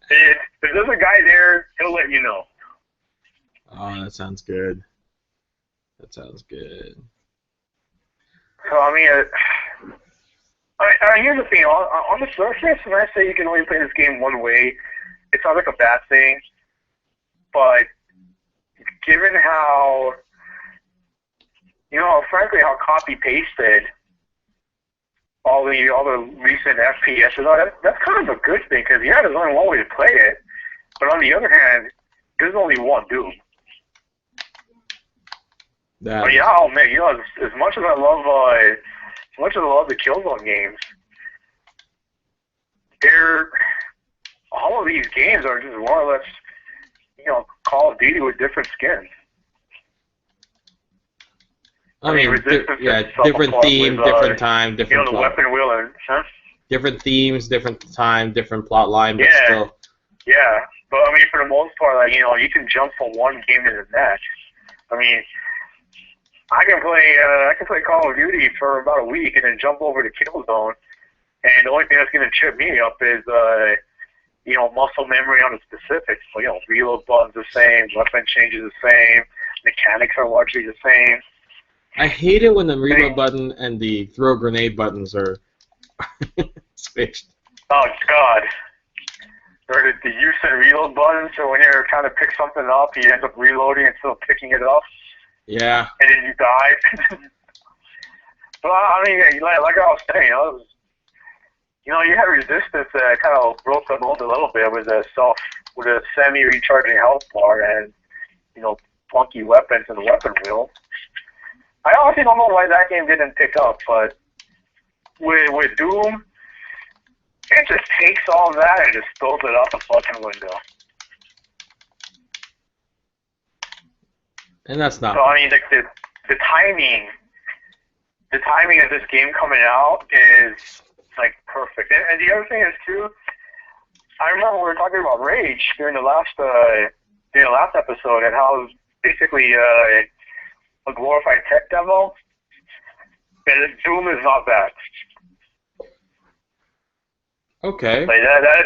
If there's a guy there, he'll let you know. Oh, that sounds good. That sounds good. So I mean, here's the thing. On the surface, when I say you can only play this game one way, it sounds like a bad thing. But given how, frankly, how copy pasted all the recent FPS and all that, that's kind of a good thing because there's only one way to play it. But on the other hand, there's only one Doom. But yeah, oh man, as much as I love the Killzone games, all of these games are just more or less, Call of Duty with different skins. I mean, different theme, different time, different the plot. weapon wheel and different themes, different time, different plot line, but still. Yeah, but I mean, for the most part, like you can jump from one game to the next. I mean, I can play Call of Duty for about a week and then jump over to Killzone, and the only thing that's gonna trip me up is muscle memory on the specifics. So, reload buttons the same, weapon changes the same, mechanics are largely the same. I hate it when the reload button and the throw grenade buttons are switched. Oh God. Or the use and reload buttons, so when you're trying to pick something up, you end up reloading instead of picking it up. Yeah. And then you die. But I mean, like I was saying, you had resistance that kind of broke the mold a little bit with a semi-recharging health bar and funky weapons and the weapon wheel. I honestly don't know why that game didn't pick up, but with Doom, it just takes all that and just throws it out the fucking window. And that's not. So I mean, the timing of this game coming out is like perfect. And the other thing is too, I remember we were talking about Rage during the last episode and how it was basically a glorified tech demo. And Doom is not that. Okay. Like that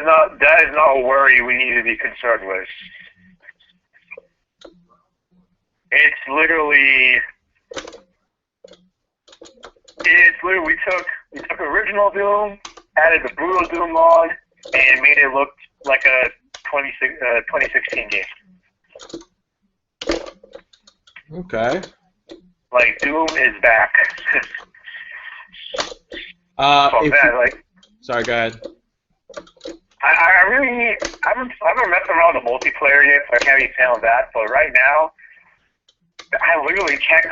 is not a worry we need to be concerned with. It's literally we took original Doom, added the brutal Doom mod, and made it look like a 2016 game. Okay. Like Doom is back. Sorry, go ahead. I haven't messed around with the multiplayer yet, so I can't be telling that. But right now, I literally can't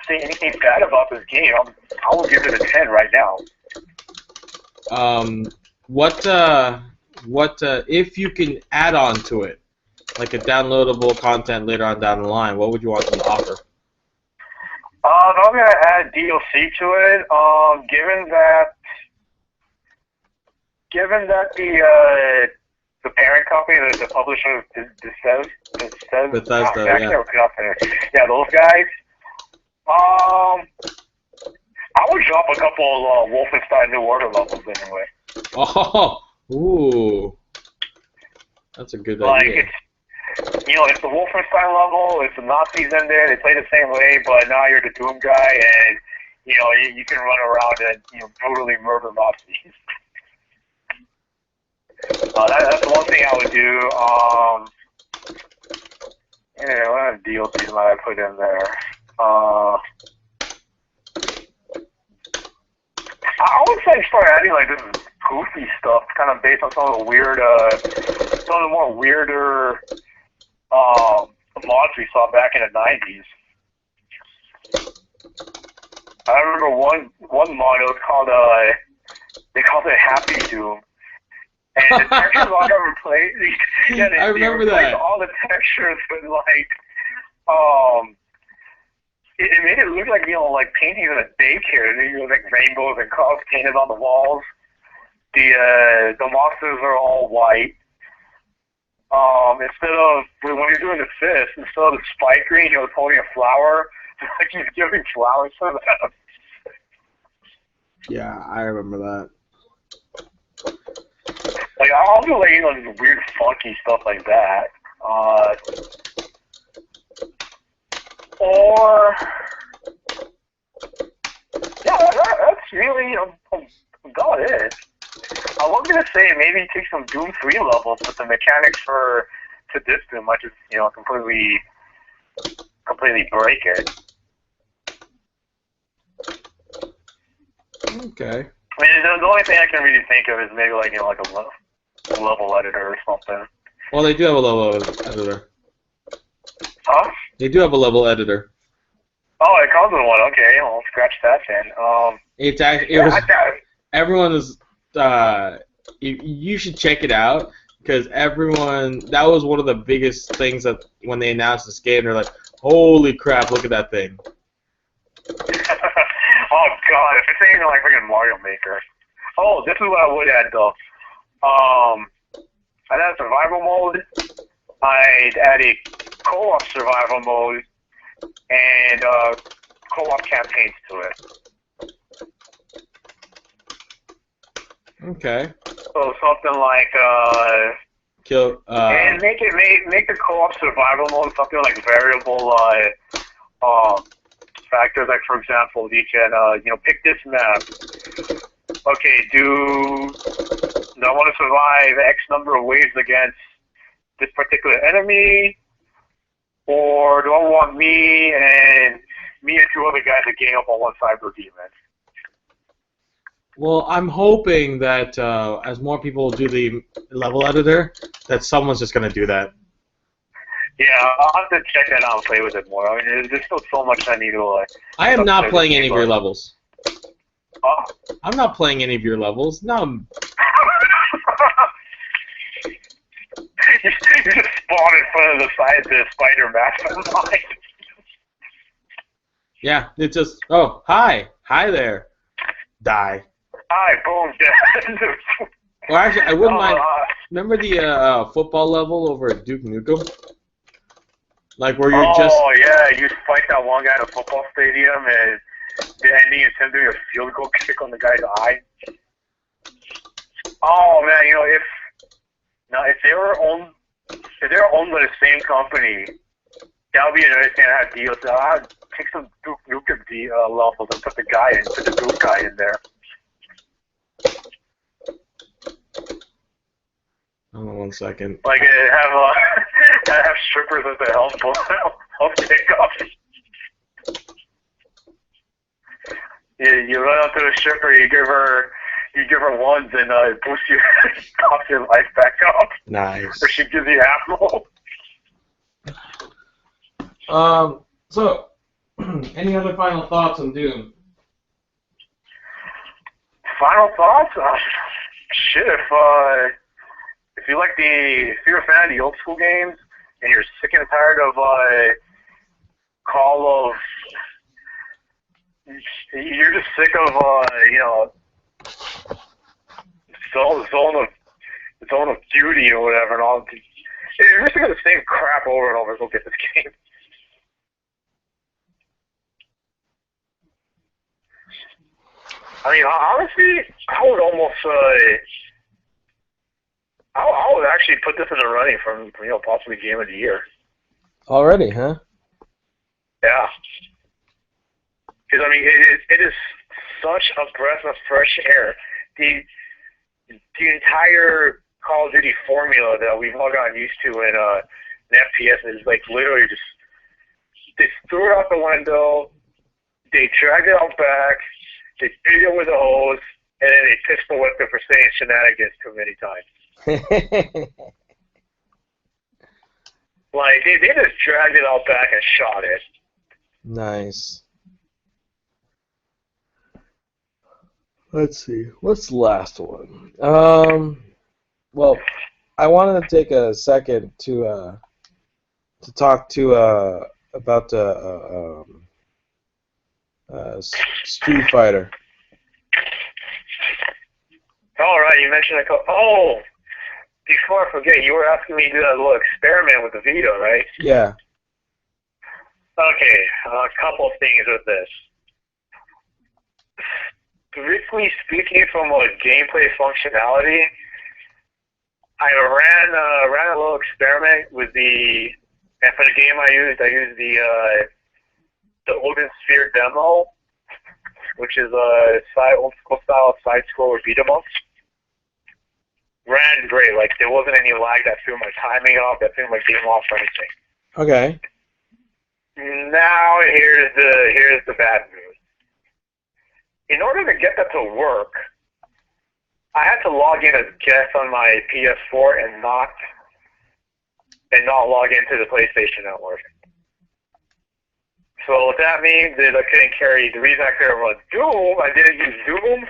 say anything bad about this game. I will give it a 10 right now. What if you can add on to it, like a downloadable content later on down the line? What would you want them to offer? I'm gonna add DLC to it. Given that the parent company, the publisher, Bethesda, yeah, those guys. I would drop a couple of Wolfenstein New Order levels anyway. Oh, ooh, that's a good idea. It's the Wolfenstein level. It's the Nazis in there. They play the same way, but now you're the Doom guy, and you can run around and brutally murder Nazis. That's one thing I would do. What DLC might I put in there? I would say start adding like this goofy stuff, kind of based on some of the more weirder mods we saw back in the 90s. I remember one mod, it was called they called it Happy Doom. And the textures all got replaced. I remember that. All the textures with like, it made it look like like paintings in a daycare. Like rainbows and colors painted on the walls. The monsters are all white. Instead of when you're doing the fist, instead of the spike green, he was holding a flower. Like he's giving flowers to them. Yeah, I remember that. Like, I'll do, like, you know, weird, funky stuff like that. Or, yeah, that's really about it. I was gonna say maybe take some Doom 3 levels, but the mechanics to this Doom might just, you know, completely break it. Okay. I mean, the only thing I can really think of is maybe like, you know, like a level editor or something. Well, they do have a level editor. Huh? They do have a level editor. Oh, it comes with one. Okay, well, scratch that then. It's actually everyone is. You should check it out because everyone. That was one of the biggest things that when they announced this game, they're like, "Holy crap! Look at that thing!" Oh God, if it's anything like freaking Mario Maker. Oh, this is what I would add though. I'd add survival mode. I'd add a co-op survival mode and co-op campaigns to it. Okay. So something like and make the co-op survival mode something like variable factors. Like for example, you can you know, pick this map. Okay, do I want to survive X number of waves against this particular enemy, or do I want me and two other guys to gang up on one cyber demon? Well, I'm hoping that as more people do the level editor, that someone's just gonna do that. Yeah, I'll have to check that out and play with it more. I mean, there's still so much I need to like. I am not playing any of your levels. Oh. I'm not playing any of your levels. No. You just spawn in front of the side the spider mastermind. Yeah, it's just, oh, hi there, die. Hi, boom, dead. Well, actually, I wouldn't mind. Remember the football level over at Duke Nukem? Like where you're just. Oh yeah, you fight that one guy in a football stadium, and the ending is him doing a field goal kick on the guy's eye. Oh man, you know, if they were owned by the same company, that would be another thing I have deals. I'd take some Duke Nukem levels and put the Duke guy in there. Hold on 1 second. Like have strippers at the health pickup. You run up to the stripper, you give her ones, and it boosts tops your life back up. Nice. Or she gives you ammo. So, any other final thoughts on Doom? Final thoughts? Shit, if you're a fan of the old school games and you're sick and tired of you're just sick of you know, zone of duty or whatever, and all. If you're sick of the same crap over and over, go get this game. I mean, honestly, I would almost I would actually put this in the running for, you know, possibly Game of the Year. Already, huh? Yeah. Because I mean, it is such a breath of fresh air. The entire Call of Duty formula that we've all gotten used to in FPS is like literally just they threw it out the window, they dragged it out back, they beat it with a hose, and then they pistol whipped it for saying shenanigans too many times. Like they just dragged it out back and shot it. Nice. Let's see. What's the last one? Well, I wanted to take a second to talk to about Street Fighter. All right, you mentioned a couple. Oh, before I forget, you were asking me to do that little experiment with the Vita, right? Yeah. Okay, a couple of things with this. Strictly speaking, from a gameplay functionality, I ran a little experiment with and for the game I used the Odin Sphere demo, which is a old school style side scroller beat 'em up. Ran great. Like there wasn't any lag that threw my timing off, that threw my game off or anything. Okay. Now here's the bad news. In order to get that to work, I had to log in as guest on my PS4 and not log into the PlayStation Network. So what that means is I couldn't carry. The reason I couldn't run Doom, I didn't use Doom,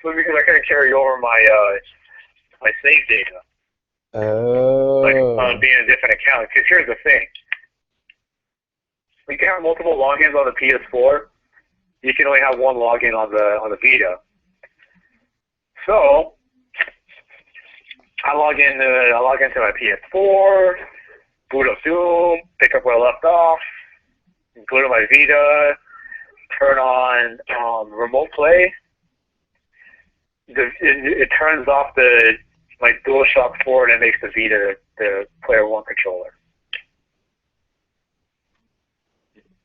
was because I couldn't carry over my save data. Oh. Like being a different account. Because here's the thing: you can have multiple logins on the PS4. You can only have one login on the Vita. So I log into my PS4, boot up Doom, pick up where I left off, go to my Vita, turn on remote play. It turns off my DualShock 4 and it makes the Vita the Player 1 controller.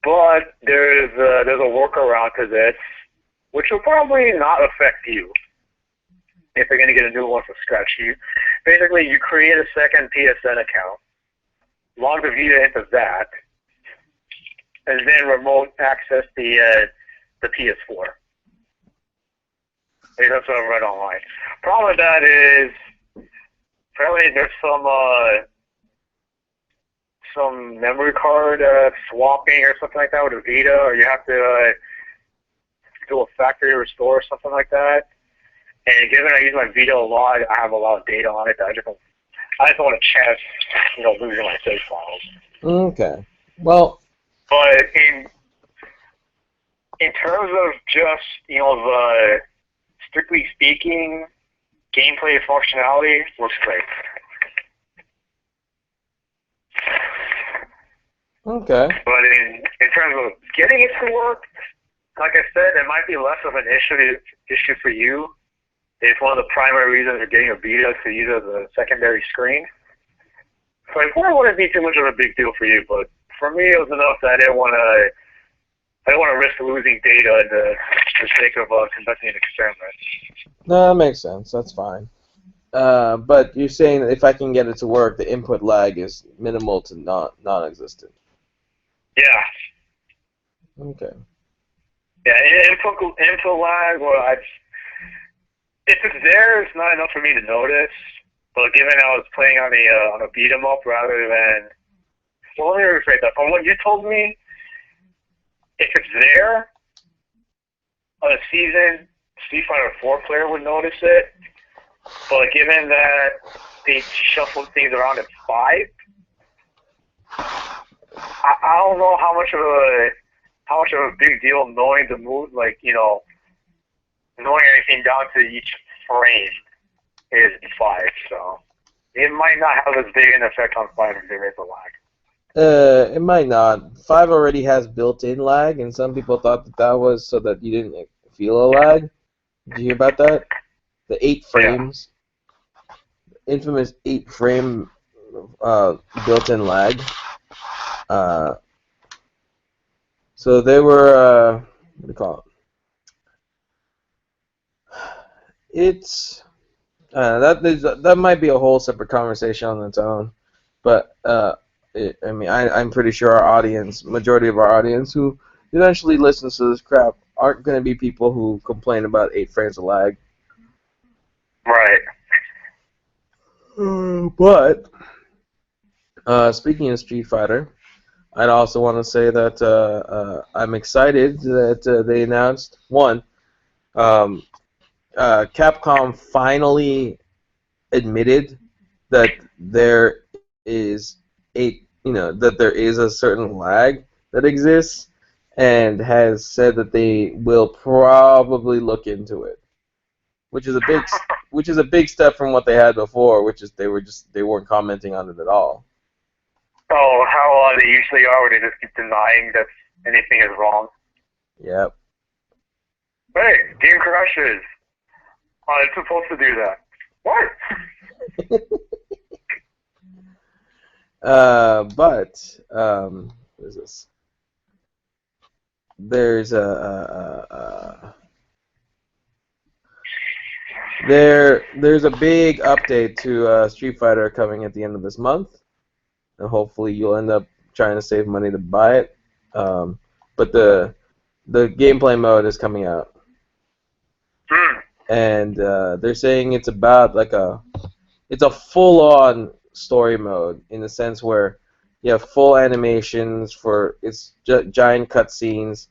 But there's a workaround to this, which will probably not affect you if you're going to get a new one from scratch. Basically, you create a second PSN account, log the Vita into that, and then remote access the PS4. That's what I read online. Problem with that is, apparently there's some memory card swapping or something like that with a Vita, or you have to do a factory restore or something like that. And given I use my Vita a lot, I have a lot of data on it that I just don't want to chance, losing my save files. Okay. Well. But in terms of just, the strictly speaking, gameplay functionality looks great. Okay. But in terms of getting it to work, like I said, it might be less of an issue for you. It's one of the primary reasons for getting a Vita to use as a secondary screen. So it probably wouldn't be too much of a big deal for you, but for me it was enough that I didn't want to risk losing data in the sake of conducting an experiment. No, that makes sense. That's fine. But you're saying that if I can get it to work, the input lag is minimal to non-existent. Yeah. Okay. Yeah, input lag, well, if it's there, it's not enough for me to notice. But given I was playing on a beat 'em up rather than, well, let me rephrase that. From what you told me, if it's there, on a seasoned Street Fighter 4 player would notice it. But given that they shuffled things around at 5, I don't know how much of a big deal knowing the move, knowing everything down to each frame is in 5. So it might not have as big an effect on 5 if there is a lag. It might not. 5 already has built-in lag, and some people thought that was so that you didn't feel a lag. Did you hear about that? The 8 frames. Yeah. Infamous 8-frame built-in lag. So they were, what do you call it? It's, that might be a whole separate conversation on its own. But, I'm pretty sure our audience, majority of our audience who eventually listens to this crap aren't going to be people who complain about 8 frames of lag. Right. But speaking of Street Fighter, I'd also want to say that I'm excited that they announced Capcom finally admitted that there is a certain lag that exists, and has said that they will probably look into it, which is a big step from what they had before, which is they weren't commenting on it at all. Oh, how they usually are, where they just keep denying that anything is wrong. Yep. Hey, game crashes. Oh, it's supposed to do that. What? What is this? There's there's a big update to Street Fighter coming at the end of this month, and hopefully you'll end up trying to save money to buy it. But the gameplay mode is coming out, and they're saying it's about it's a full-on story mode in the sense where you have full animations for giant cutscenes,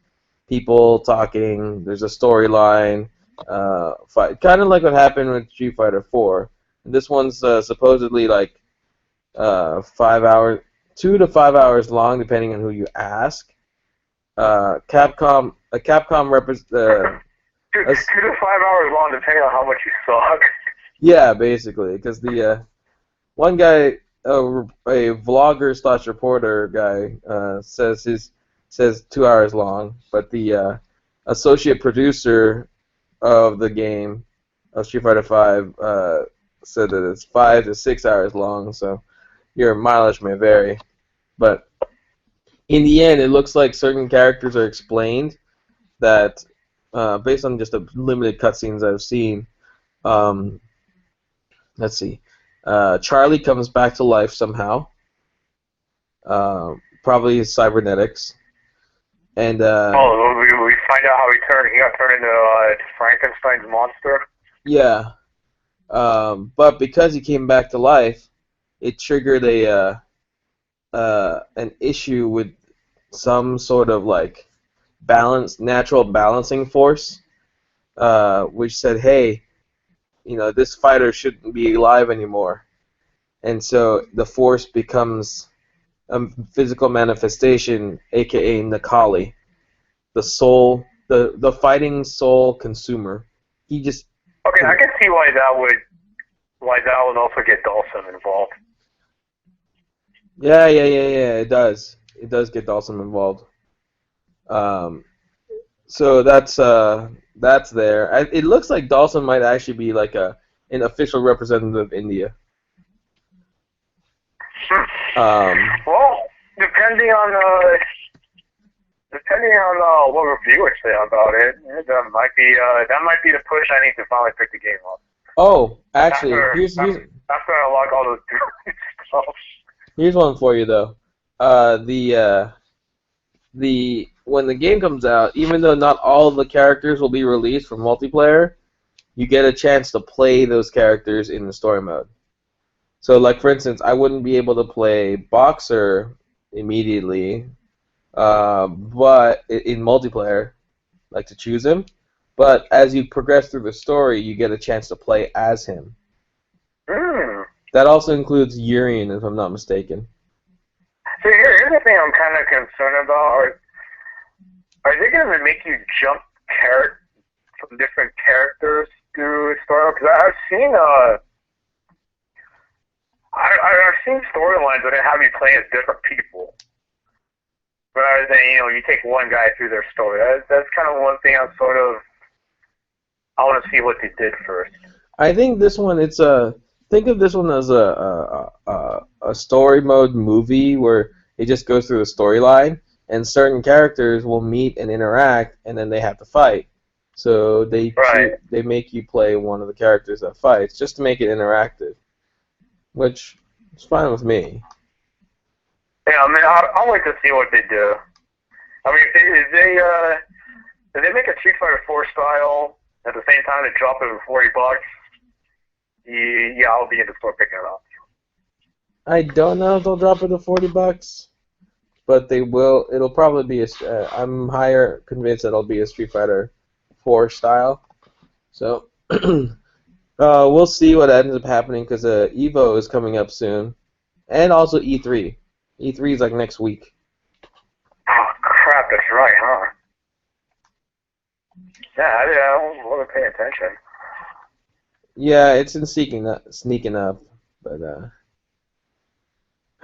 people talking. There's a storyline, kind of like what happened with Street Fighter 4. And this one's supposedly like 5 hours, 2 to 5 hours long, depending on who you ask. Capcom represents. 2 to 5 hours long, depending on how much you suck. Yeah, basically, because the one guy, a vlogger / reporter guy, says 2 hours long, but the associate producer of the game of Street Fighter 5 said that it's 5 to 6 hours long. So your mileage may vary, but in the end, it looks like certain characters are explained that based on just the limited cutscenes I've seen. Let's see. Charlie comes back to life somehow. Probably his cybernetics. And we find out how he got turned into Frankenstein's monster. Yeah. But because he came back to life, it triggered an issue with some sort of like natural balancing force, which said, hey, this fighter shouldn't be alive anymore. And so the force becomes a physical manifestation, aka Nakali, the soul, the fighting soul consumer. He just... Okay, I can see why that would also get Dawson involved. Yeah, it does. It does get Dawson involved. So that's there. It looks like Dawson might actually be like an official representative of India. Well, depending on what reviewers say about it, that might be the push I need to finally pick the game up. Oh, actually, after I unlock all those stuff. Here's one for you though. When the game comes out, even though not all of the characters will be released for multiplayer, you get a chance to play those characters in the story mode. So, like for instance, I wouldn't be able to play Boxer immediately, but in multiplayer, like to choose him. But as you progress through the story, you get a chance to play as him. That also includes Urien, if I'm not mistaken. So here's the thing I'm kind of concerned about. Are they going to make you jump from different characters through a story? Because I've seen storylines where they have you play as different people, rather than you take one guy through their story. That's kind of one thing I want to see what they did first. I think this one think of this one as a story mode movie where it just goes through the storyline, and certain characters will meet and interact, and then they have to fight. So they make you play one of the characters that fights just to make it interactive, which is fine with me. Yeah, I mean, I'd like to see what they do. I mean, if they make a Street Fighter 4 style at the same time they drop it for $40, yeah, I'll be in the store picking it up. I don't know if they'll drop it to $40, but they will. It'll probably be I'm higher convinced that it'll be a Street Fighter 4 style. So we'll see what ends up happening because Evo is coming up soon, and also E3. E3 is like next week. Oh crap! That's right, huh? Yeah, I wasn't paying attention. Yeah, it's been sneaking up, but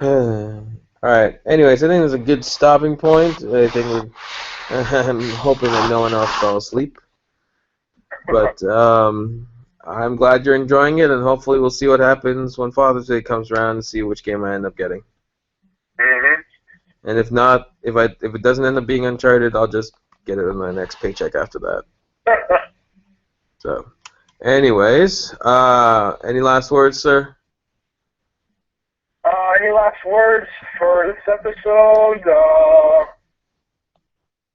Alright, anyways, I think there's a good stopping point. I'm hoping that no one else fell asleep. But I'm glad you're enjoying it, and hopefully we'll see what happens when Father's Day comes around and see which game I end up getting. Mhm. And if not, if it doesn't end up being Uncharted, I'll just get it in my next paycheck after that. So, anyways, any last words, sir? Any last words for this episode?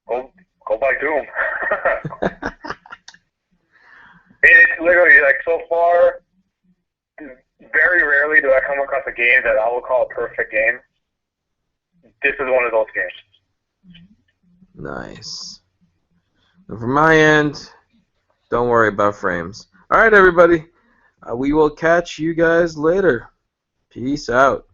Go buy Doom. It's literally like so far. Very rarely do I come across a game that I will call a perfect game. This is one of those games. Nice. And from my end, don't worry about frames. All right, everybody. We will catch you guys later. Peace out.